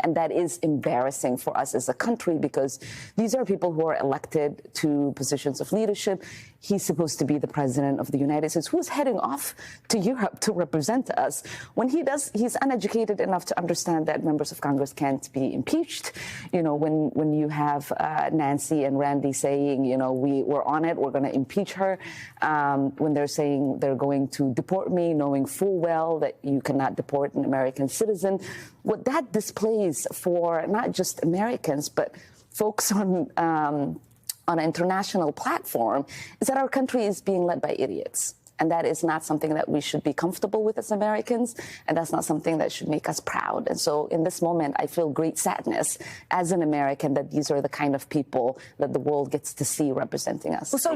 Speaker 17: And that is embarrassing for us as a country, because these are people who are elected to positions of leadership. He's supposed to be the president of the United States, who's heading off to Europe to represent us. When he does, he's uneducated enough to understand that members of Congress can't be impeached. When you have Nancy and Randy saying, we're on it, we're going to impeach her, when they're saying they're going to deport me, knowing full well that you cannot deport an American citizen, what that displays for not just Americans, but folks on an international platform is that our country is being led by idiots. And that is not something that we should be comfortable with as Americans. And that's not something that should make us proud. And so in this moment, I feel great sadness as an American that these are the kind of people that the world gets to see representing us.
Speaker 16: Well, so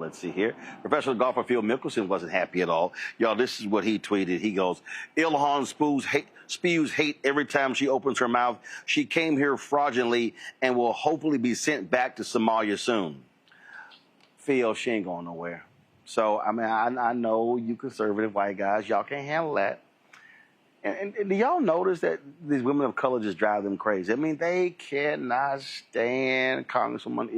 Speaker 2: let's see here. Professional golfer Phil Mickelson wasn't happy at all. Y'all, this is what he tweeted. He goes, Ilhan spews hate every time she opens her mouth. She came here fraudulently and will hopefully be sent back to Somalia soon. Phil, she ain't going nowhere. So, I mean, I know you conservative white guys, y'all can't handle that. And do y'all notice that these women of color just drive them crazy? I mean, they cannot stand Congresswoman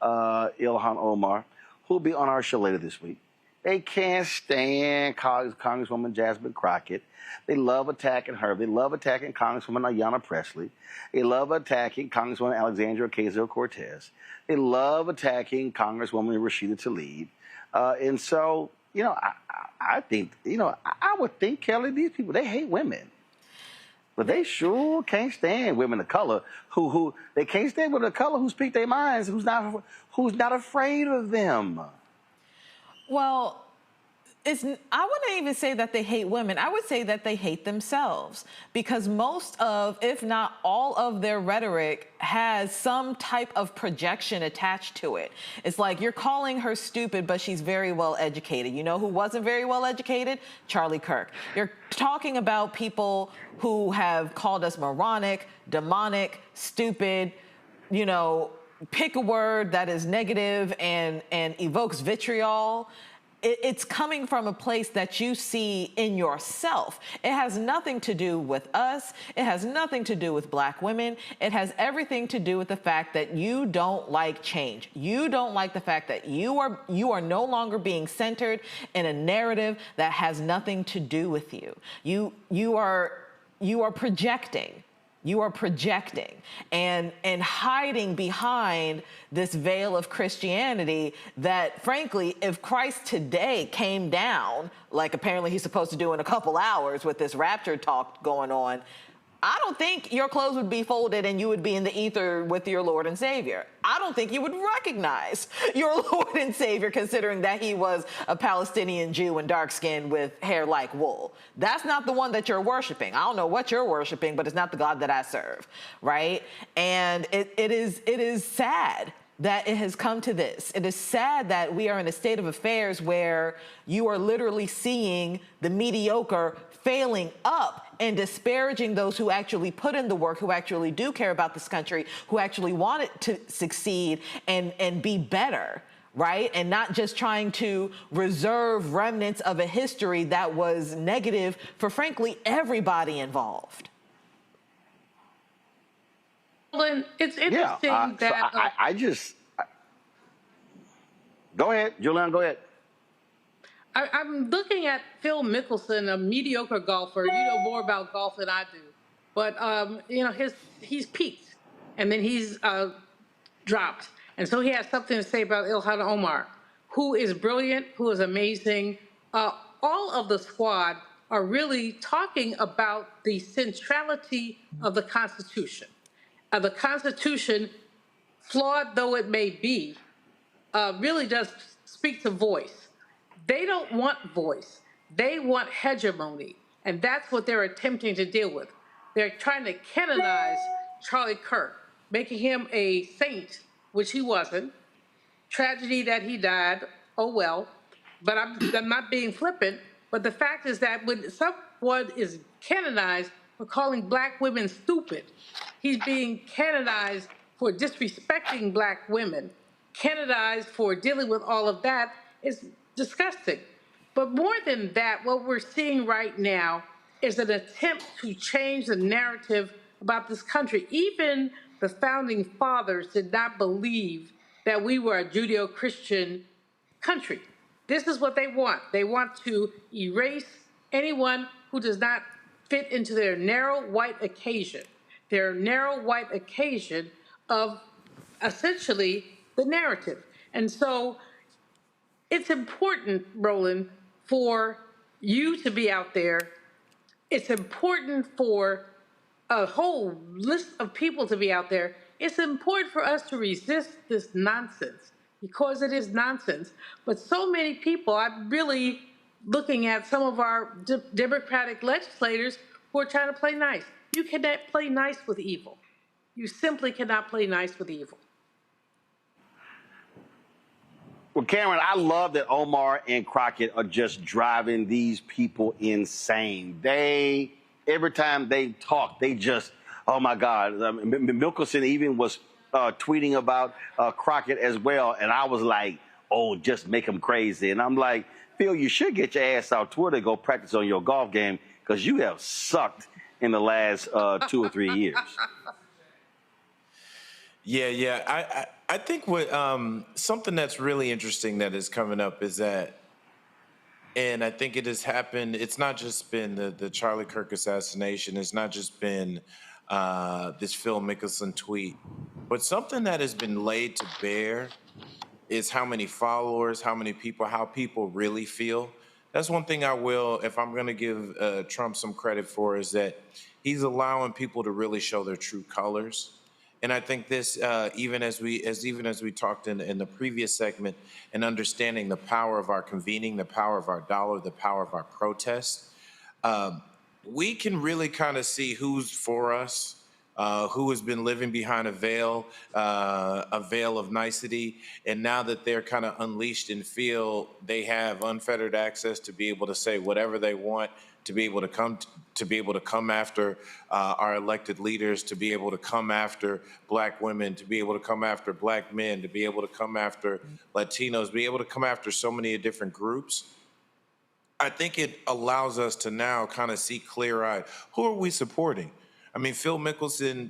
Speaker 2: Ilhan Omar, who'll be on our show later this week. They can't stand Congresswoman Jasmine Crockett. They love attacking her. They love attacking Congresswoman Ayanna Pressley. They love attacking Congresswoman Alexandria Ocasio-Cortez. They love attacking Congresswoman Rashida Tlaib. And so, you know, I think, you know, I would think, Kelly, these people, they hate women. But they sure can't stand women of color who they can't stand women of color who speak their minds, who's not afraid of them.
Speaker 14: Well, I wouldn't even say that they hate women. I would say that they hate themselves, because most of, if not all of their rhetoric has some type of projection attached to it. It's like you're calling her stupid, but she's very well educated. You know who wasn't very well educated? Charlie Kirk. You're talking about people who have called us moronic, demonic, stupid, you know, pick a word that is negative and evokes vitriol. It's coming from a place that you see in yourself. It has nothing to do with us. It has nothing to do with black women. It has everything to do with the fact that you don't like change. You don't like the fact that you are no longer being centered in a narrative that has nothing to do with you. You are projecting. You are projecting and hiding behind this veil of Christianity that, frankly, if Christ today came down, like apparently he's supposed to do in a couple hours with this rapture talk going on, I don't think your clothes would be folded and you would be in the ether with your Lord and Savior. I don't think you would recognize your Lord and Savior, considering that he was a Palestinian Jew and dark-skinned with hair like wool. That's not the one that you're worshiping. I don't know what you're worshiping, but it's not the God that I serve, right? And it is sad that it has come to this. It is sad that we are in a state of affairs where you are literally seeing the mediocre failing up and disparaging those who actually put in the work, who actually do care about this country, who actually want it to succeed and be better, right? And not just trying to reserve remnants of a history that was negative for, frankly, everybody involved.
Speaker 1: Well, it's interesting that...
Speaker 2: Go ahead, Julian, go ahead.
Speaker 1: I'm looking at Phil Mickelson, a mediocre golfer. You know more about golf than I do. But, you know, he's peaked, and then he's dropped. And so he has something to say about Ilhan Omar, who is brilliant, who is amazing. All of the squad are really talking about the centrality of the Constitution. The Constitution, flawed though it may be, really does speak to voice. They don't want voice. They want hegemony. And that's what they're attempting to deal with. They're trying to canonize Charlie Kirk, making him a saint, which he wasn't. Tragedy that he died, oh well. But I'm not being flippant. But the fact is that when someone is canonized for calling black women stupid, he's being canonized for disrespecting black women, canonized for dealing with all of that. Is disgusting. But more than that, what we're seeing right now is an attempt to change the narrative about this country. Even the founding fathers did not believe that we were a Judeo-Christian country. This is what they want. They want to erase anyone who does not fit into their narrow white occasion, of essentially the narrative. And so it's important, Roland, for you to be out there. It's important for a whole list of people to be out there. It's important for us to resist this nonsense, because it is nonsense. But so many people, I'm really looking at some of our Democratic legislators who are trying to play nice. You cannot play nice with evil. You simply cannot play nice with evil.
Speaker 2: Well, Karen, I love that Omar and Crockett are just driving these people insane. Every time they talk, they just, oh my God. Mickelson even was tweeting about Crockett as well. And I was like, oh, just make him crazy. And I'm like, Phil, you should get your ass out Twitter to go practice on your golf game because you have sucked in the last 2 or 3 years.
Speaker 13: Yeah. I think what something that's really interesting that is coming up is that, and I think it has happened, it's not just been the Charlie Kirk assassination, it's not just been this Phil Mickelson tweet, but something that has been laid to bear is how many followers, how people really feel. That's one thing I will, if I'm going to give Trump some credit for, is that he's allowing people to really show their true colors. And I think this, even as we talked in the previous segment, and understanding the power of our convening, the power of our dollar, the power of our protest, we can really kind of see who's for us, who has been living behind a veil of nicety, and now that they're kind of unleashed and feel they have unfettered access to be able to say whatever they want, to be able to come after our elected leaders, to be able to come after Black women, to be able to come after Black men, to be able to come after Latinos, be able to come after so many different groups. I think it allows us to now kind of see clear-eyed, who are we supporting? I mean, Phil Mickelson,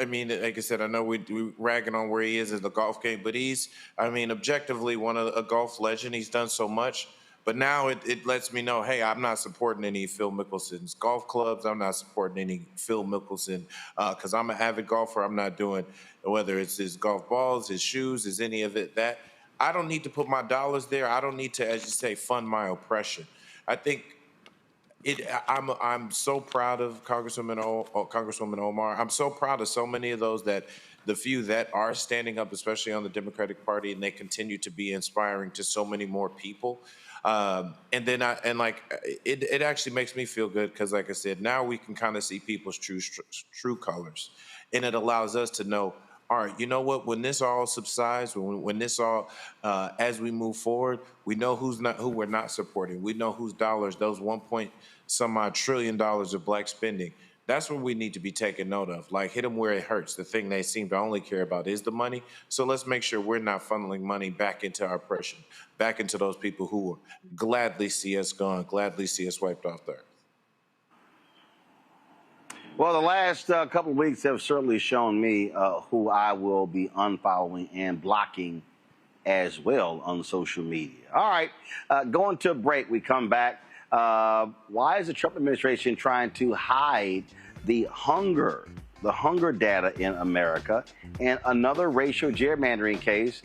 Speaker 13: I mean, like I said, I know we're ragging on where he is in the golf game, but he's, I mean, objectively a golf legend. He's done so much. But now it lets me know, hey, I'm not supporting any Phil Mickelson's golf clubs. I'm not supporting any Phil Mickelson because I'm an avid golfer. I'm not doing, whether it's his golf balls, his shoes, is any of it, that. I don't need to put my dollars there. I don't need to, as you say, fund my oppression. I think I'm so proud of Congresswoman Omar. I'm so proud of so many of those the few that are standing up, especially on the Democratic Party, and they continue to be inspiring to so many more people. It actually makes me feel good because, like I said, now we can kind of see people's true colors, and it allows us to know, all right, you know what? When this all subsides, when this all, as we move forward, we know who we're not supporting. We know whose dollars, those 1-point-some-odd trillion of Black spending. That's what we need to be taking note of. Like, hit them where it hurts. The thing they seem to only care about is the money. So let's make sure we're not funneling money back into our oppression, back into those people who will gladly see us gone, gladly see us wiped off the earth.
Speaker 2: Well, the last couple of weeks have certainly shown me who I will be unfollowing and blocking as well on social media. All right, going to a break. We come back. Why is the Trump administration trying to hide the hunger data in America? And another racial gerrymandering case,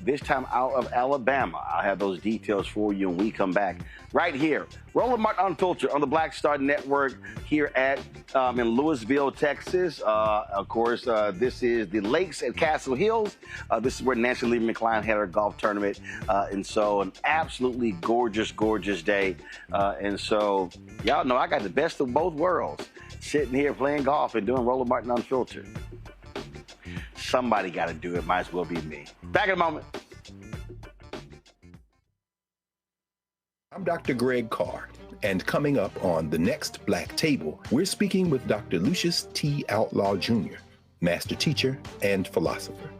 Speaker 2: this time out of Alabama. I'll have those details for you when we come back right here. Roland Martin Unfiltered on the Black Star Network here at in Louisville, Texas. Of course, this is the Lakes at Castle Hills. This is where Nancy Lieberman Klein had her golf tournament. And so an absolutely gorgeous, gorgeous day. And so y'all know I got the best of both worlds, sitting here playing golf and doing Roland Martin Unfiltered. Somebody got to do it. Might as well be me. Back in a moment.
Speaker 7: I'm Dr. Greg Carr, and coming up on the next Black Table, we're speaking with Dr. Lucius T. Outlaw Jr., master teacher and philosopher.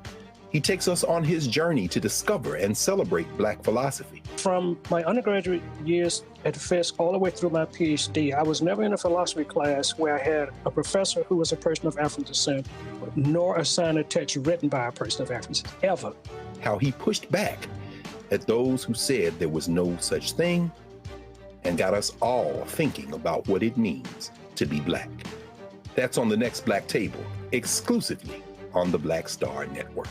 Speaker 7: He takes us on his journey to discover and celebrate Black philosophy.
Speaker 8: From my undergraduate years at Fisk all the way through my PhD, I was never in a philosophy class where I had a professor who was a person of African descent, nor a sign or text written by a person of African descent, ever.
Speaker 7: How he pushed back at those who said there was no such thing and got us all thinking about what it means to be Black. That's on the next Black Table, exclusively on the Black Star Network.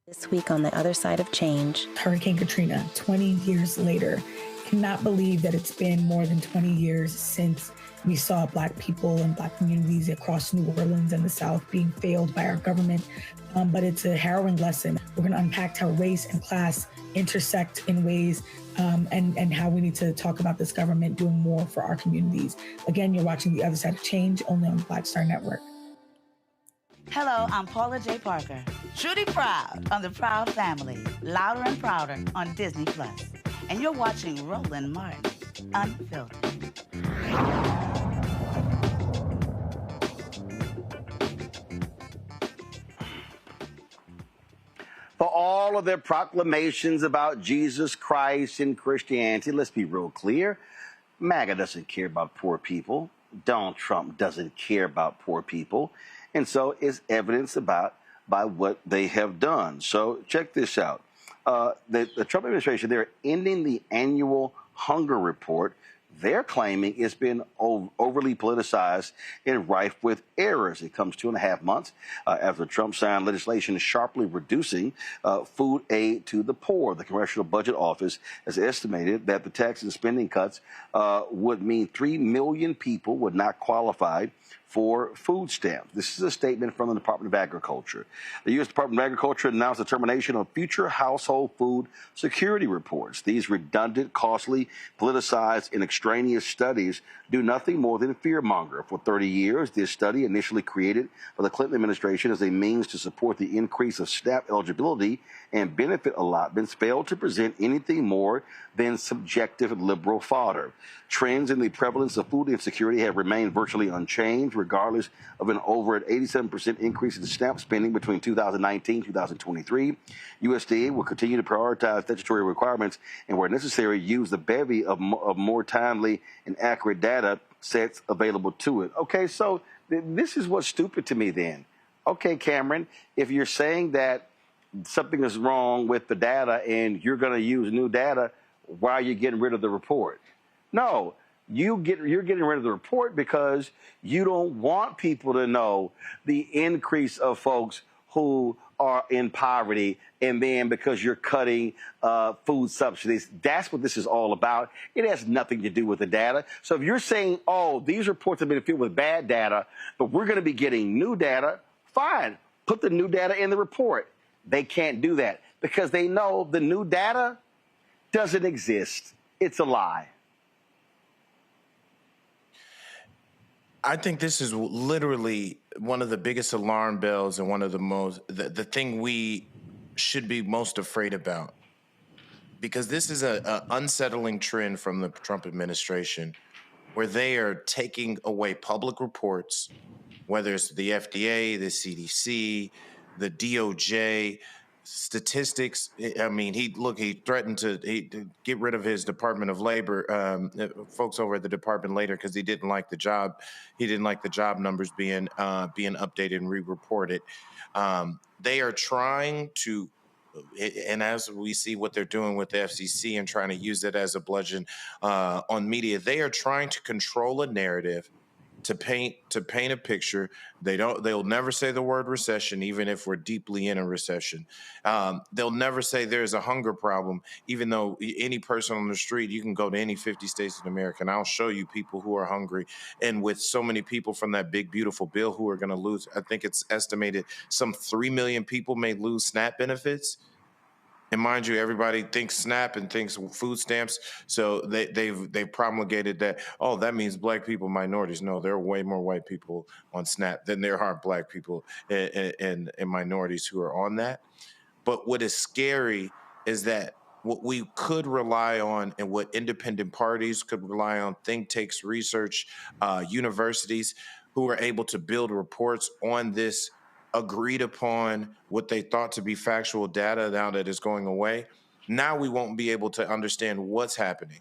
Speaker 4: This week on The Other Side of Change.
Speaker 19: Hurricane Katrina, 20 years later. Cannot believe that it's been more than 20 years since we saw Black people and Black communities across New Orleans and the South being failed by our government. But it's a harrowing lesson. We're going to unpack how race and class intersect in ways and how we need to talk about this government doing more for our communities. Again, you're watching The Other Side of Change, only on the Black Star Network.
Speaker 12: Hello, I'm Paula J. Parker. Truly proud of the Proud Family, Louder and Prouder on Disney+. And you're watching Roland Martin, Unfiltered.
Speaker 2: For all of their proclamations about Jesus Christ and Christianity, let's be real clear. MAGA doesn't care about poor people. Donald Trump doesn't care about poor people. And so it's evidence by what they have done. So check this out. The Trump administration, they're ending the annual hunger report. They're claiming it's been overly politicized and rife with errors. It comes 2.5 months after Trump signed legislation sharply reducing food aid to the poor. The Congressional Budget Office has estimated that the tax and spending cuts would mean 3 million people would not qualify for food stamps. This is a statement from the Department of Agriculture. The U.S. Department of Agriculture announced the termination of future household food security reports. These redundant, costly, politicized, and extraneous studies do nothing more than fearmonger. For 30 years, this study, initially created by the Clinton administration as a means to support the increase of SNAP eligibility and benefit allotments, failed to present anything more than subjective liberal fodder. Trends in the prevalence of food insecurity have remained virtually unchanged, regardless of an over an 87% increase in SNAP spending between 2019 and 2023. USDA will continue to prioritize statutory requirements and, where necessary, use the bevy of more timely and accurate data sets available to it. Okay, so this is what's stupid to me then. Okay, Cameron, if you're saying that something is wrong with the data and you're going to use new data, why are you getting rid of the report? No, you're getting rid of the report because you don't want people to know the increase of folks who are in poverty, and then because you're cutting food subsidies. That's what this is all about. It has nothing to do with the data. So if you're saying, oh, these reports have been filled with bad data, but we're going to be getting new data, fine, put the new data in the report. They can't do that because they know the new data doesn't exist. It's a lie.
Speaker 13: I think this is literally one of the biggest alarm bells and one of the thing we should be most afraid about, because this is a unsettling trend from the Trump administration where they are taking away public reports, whether it's the FDA, the CDC, the DOJ, statistics. I mean, he threatened to get rid of his Department of Labor, folks over at the department later, because he didn't like the job. He didn't like the job numbers being updated and re-reported. They are trying to, and as we see what they're doing with the FCC and trying to use it as a bludgeon on media, they are trying to control a narrative to paint a picture. They'll never say the word recession, even if we're deeply in a recession. They'll never say there's a hunger problem, even though any person on the street, you can go to any 50 states in America and I'll show you people who are hungry. And with so many people from that big, beautiful bill who are going to lose, I think it's estimated some 3 million people may lose SNAP benefits. And mind you, everybody thinks SNAP and thinks food stamps. So they've promulgated that, oh, that means black people, minorities. No, there are way more white people on SNAP than there are black people and minorities who are on that. But what is scary is that what we could rely on and what independent parties could rely on, think tanks, research, universities who are able to build reports on this agreed upon what they thought to be factual data now that it's going away. Now we won't be able to understand what's happening.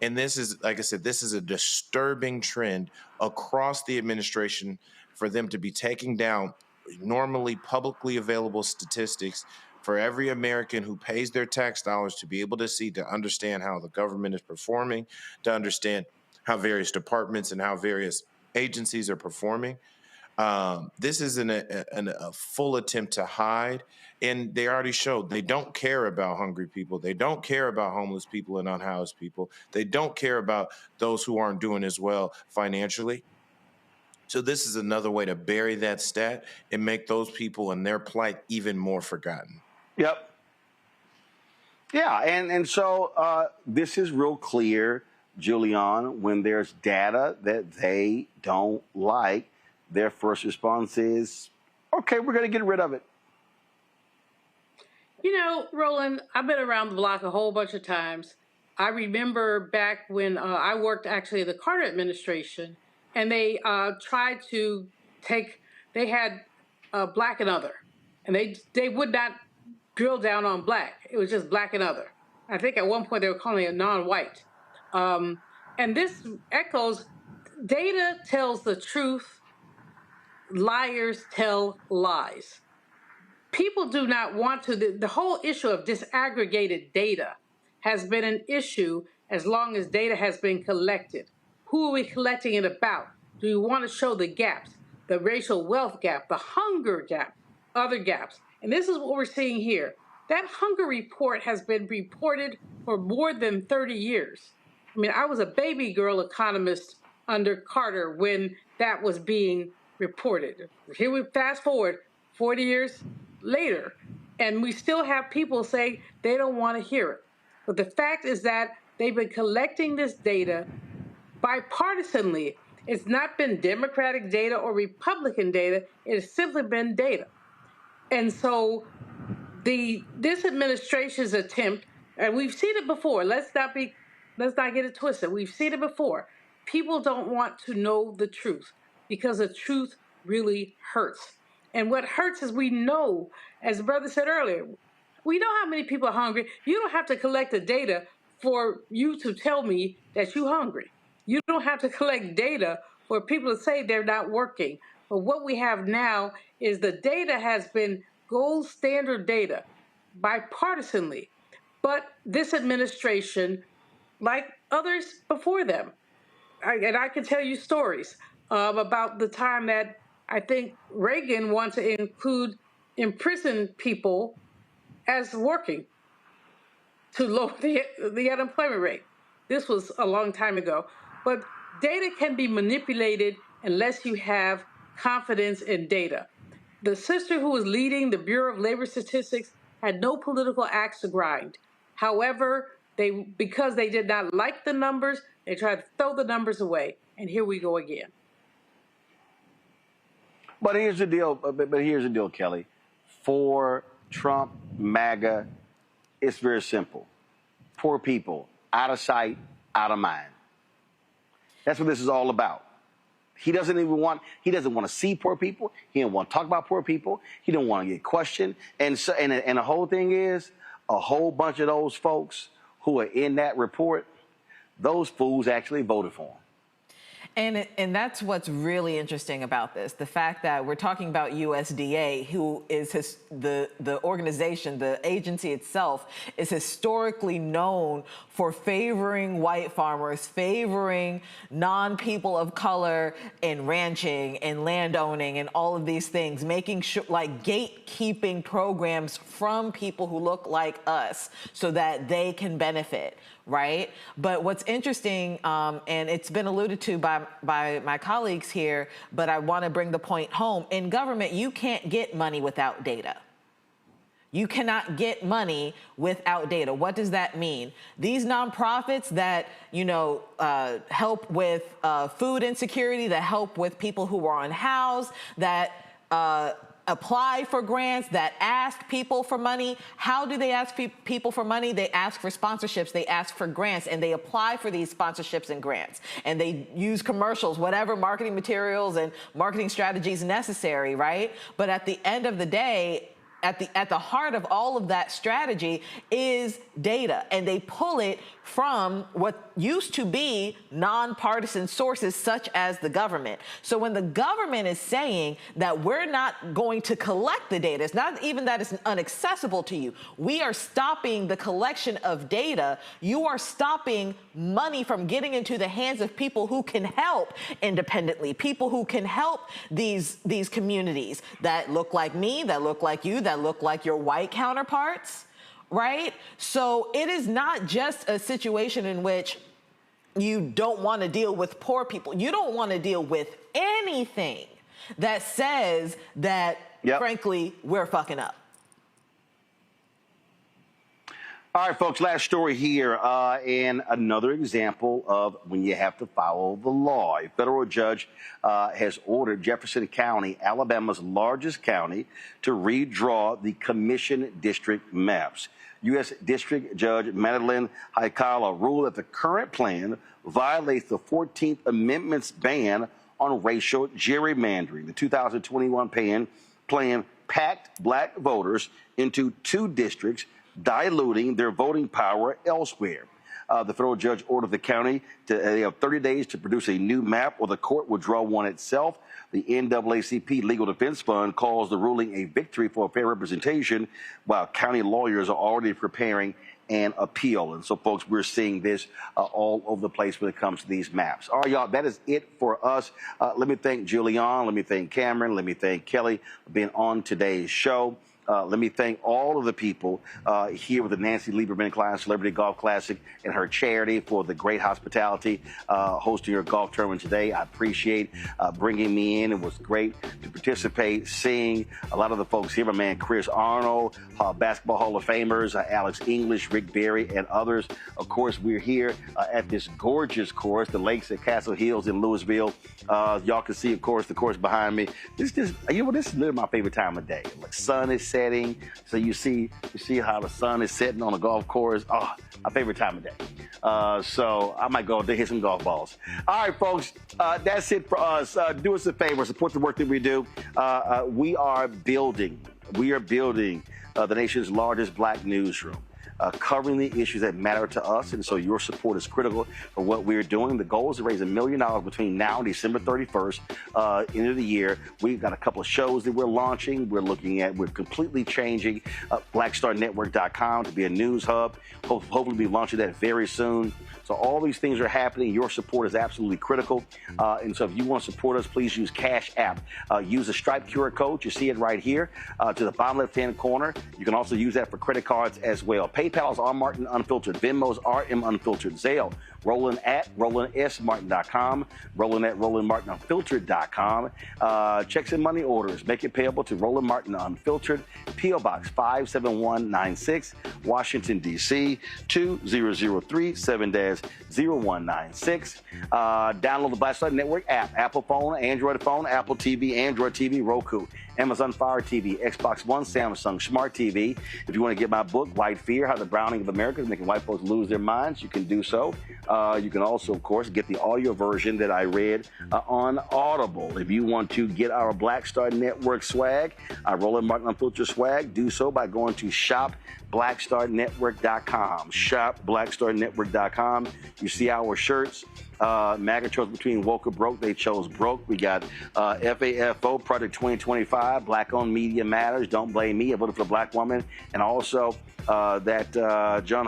Speaker 13: And this is, like I said, this is a disturbing trend across the administration for them to be taking down normally publicly available statistics for every American who pays their tax dollars to be able to see, to understand how the government is performing, to understand how various departments and how various agencies are performing. This is a full attempt to hide, and they already showed they don't care about hungry people. They don't care about homeless people and unhoused people. They don't care about those who aren't doing as well financially. So this is another way to bury that stat and make those people and their plight even more forgotten.
Speaker 2: Yep. Yeah, and so this is real clear, Julian, when there's data that they don't like, their first response is, Okay, we're going to get rid of it.
Speaker 1: You know, Roland, I've been around the block a whole bunch of times. I remember back when I worked actually in the Carter administration, and they tried to they had black and other, and they would not drill down on black. It was just black and other. I think at one point they were calling it non-white. And this echoes, data tells the truth, liars tell lies. People do not want to, the whole issue of disaggregated data has been an issue as long as data has been collected. Who are we collecting it about? Do we want to show the gaps, the racial wealth gap, the hunger gap, other gaps? And this is what we're seeing here. That hunger report has been reported for more than 30 years. I mean, I was a baby girl economist under Carter when that was being reported. Here we fast forward 40 years later, and we still have people say they don't want to hear it. But the fact is that they've been collecting this data bipartisanly. It's not been Democratic data or Republican data. It has simply been data. And so this administration's attempt, and we've seen it before, let's not get it twisted. We've seen it before. People don't want to know the truth because the truth really hurts. And what hurts is we know, as the brother said earlier, we know how many people are hungry. You don't have to collect the data for you to tell me that you're hungry. You don't have to collect data for people to say they're not working. But what we have now is the data has been gold standard data bipartisanly. But this administration, like others before them, and I can tell you stories about the time that I think Reagan wanted to include imprisoned people as working to lower the unemployment rate. This was a long time ago. But data can be manipulated unless you have confidence in data. The sister who was leading the Bureau of Labor Statistics had no political axe to grind. However, because they did not like the numbers, they tried to throw the numbers away. And here we go again.
Speaker 2: But here's the deal, Kelly. For Trump, MAGA, it's very simple. Poor people, out of sight, out of mind. That's what this is all about. He doesn't want to see poor people. He don't want to talk about poor people. He don't want to get questioned. And the whole thing is, a whole bunch of those folks who are in that report, those fools actually voted for him.
Speaker 14: And that's what's really interesting about this. The fact that we're talking about USDA, who is the organization, the agency itself, is historically known for favoring white farmers, favoring non-people of color in ranching and landowning and all of these things, making sure, like gatekeeping programs from people who look like us so that they can benefit. Right? But what's interesting, and it's been alluded to by my colleagues here, but I want to bring the point home. In government, you can't get money without data. You cannot get money without data. What does that mean? These nonprofits that, help with food insecurity, that help with people who are unhoused, that apply for grants, that ask people for money. How do they ask people for money? They ask for sponsorships, they ask for grants, and they apply for these sponsorships and grants. And they use commercials, whatever marketing materials and marketing strategies necessary, right? But at the end of the day, at the heart of all of that strategy is data, and they pull it from what used to be nonpartisan sources such as the government. So when the government is saying that we're not going to collect the data, it's not even that it's inaccessible to you. We are stopping the collection of data. You are stopping money from getting into the hands of people who can help independently, people who can help these communities that look like me, that look like you, that look like your white counterparts, right? So it is not just a situation in which you don't want to deal with poor people. You don't want to deal with anything that says that, frankly, we're fucking up.
Speaker 2: All right, folks, last story here, and another example of when you have to follow the law. A federal judge has ordered Jefferson County, Alabama's largest county, to redraw the commission district maps. U.S. District Judge Madeline Haikala ruled that the current plan violates the 14th Amendment's ban on racial gerrymandering. The 2021 plan packed black voters into two districts, diluting their voting power elsewhere. The federal judge ordered the county they have 30 days to produce a new map, or the court will draw one itself. The NAACP Legal Defense Fund calls the ruling a victory for fair representation, while county lawyers are already preparing an appeal. And so, folks, we're seeing this all over the place when it comes to these maps. All right, y'all, that is it for us. Let me thank Julian. Let me thank Cameron. Let me thank Kelly for being on today's show. Let me thank all of the people here with the Nancy Lieberman Klein Celebrity Golf Classic and her charity for the great hospitality hosting your golf tournament today. I appreciate bringing me in. It was great to participate, seeing a lot of the folks here. My man Chris Arnold, Basketball Hall of Famers, Alex English, Rick Berry, and others. Of course, we're here at this gorgeous course, the Lakes at Castle Hills in Louisville. Y'all can see, of course, the course behind me. This is literally my favorite time of day. Like, sun is setting, so you see how the sun is setting on the golf course. Oh, my favorite time of day. So I might go out there hit some golf balls. All right, folks, that's it for us. Do us a favor, support the work that we do. We are building the nation's largest black newsroom, covering the issues that matter to us, and so your support is critical for what we're doing. The goal is to raise $1 million between now and December 31st, end of the year. We've got a couple of shows that we're launching. We're completely changing blackstarnetwork.com to be a news hub. Hopefully be launching that very soon. So all these things are happening. Your support is absolutely critical. And so if you want to support us, please use Cash App. Use the Stripe QR code. You see it right here to the bottom left-hand corner. You can also use that for credit cards as well. PayPal is R Martin Unfiltered. Venmo's RM Unfiltered. Zelle, Roland at RolandSMartin.com. Roland at RolandMartinUnfiltered.com. Checks and money orders. Make it payable to Roland Martin Unfiltered. P.O. Box 57196, Washington, D.C. 20037-0196. Download the Black Star Network app. Apple phone, Android phone, Apple TV, Android TV, Roku, Amazon Fire TV, Xbox One, Samsung Smart TV. If you want to get my book, White Fear, How the Browning of America is Making White Folks Lose Their Minds, you can do so. You can also, of course, get the audio version that I read on Audible. If you want to get our Black Star Network swag, our Roland Martin Unfiltered swag, do so by going to shopblackstarnetwork.com. Shopblackstarnetwork.com. You see our shirts. MAGA chose between woke or broke. They chose broke. We got FAFO, Project 2025, Black-owned media matters. Don't blame me. I voted for a black woman. And also that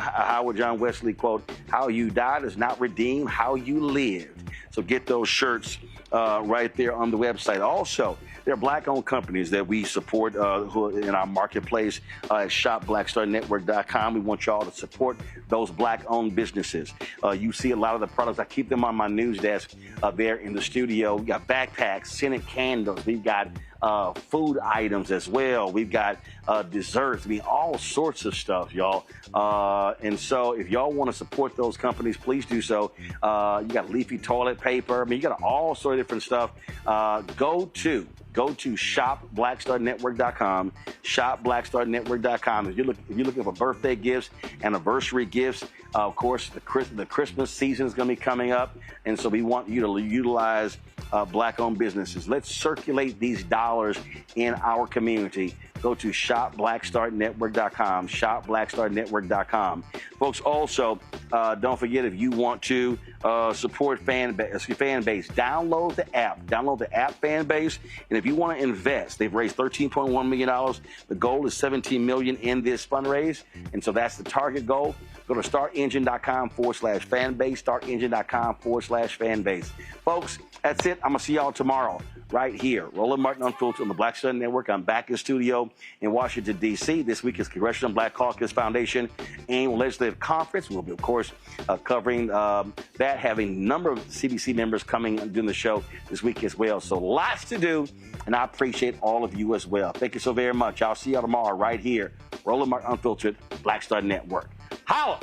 Speaker 2: Howard John Wesley quote, how you died is not redeemed, how you lived. So get those shirts right there on the website. Also, there are black-owned companies that we support who in our marketplace at shopblackstarnetwork.com. We want y'all to support those black-owned businesses. You see a lot of the products. I keep them on my news desk there in the studio. We got backpacks, scented candles. We've got food items as well. We've got desserts. I mean, all sorts of stuff, y'all. And so if y'all want to support those companies, please do so. You got leafy toilet paper. I mean, you got all sorts of different stuff. Go to shopblackstarnetwork.com, shopblackstarnetwork.com. If you're looking for birthday gifts, anniversary gifts, of course, the Christmas season is going to be coming up, and so we want you to utilize black-owned businesses. Let's circulate these dollars in our community. Go to shopblackstarnetwork.com, shopblackstarnetwork.com. Folks, also, don't forget, if you want to support fan base, download the app. Download the app Fan Base. And if you want to invest, they've raised $13.1 million. The goal is $17 million in this fundraise. And so that's the target goal. Go to startengine.com/fanbase, startengine.com/fanbase. Folks, that's it. I'm going to see y'all tomorrow right here. Roland Martin Unfiltered on the Black Star Network. I'm back in studio in Washington, D.C. This week is Congressional Black Caucus Foundation Annual Legislative Conference. We'll be, of course, covering that, having a number of CBC members coming and doing the show this week as well. So lots to do, and I appreciate all of you as well. Thank you so very much. I'll see y'all tomorrow right here. Roland Martin Unfiltered, Black Star Network. Holla!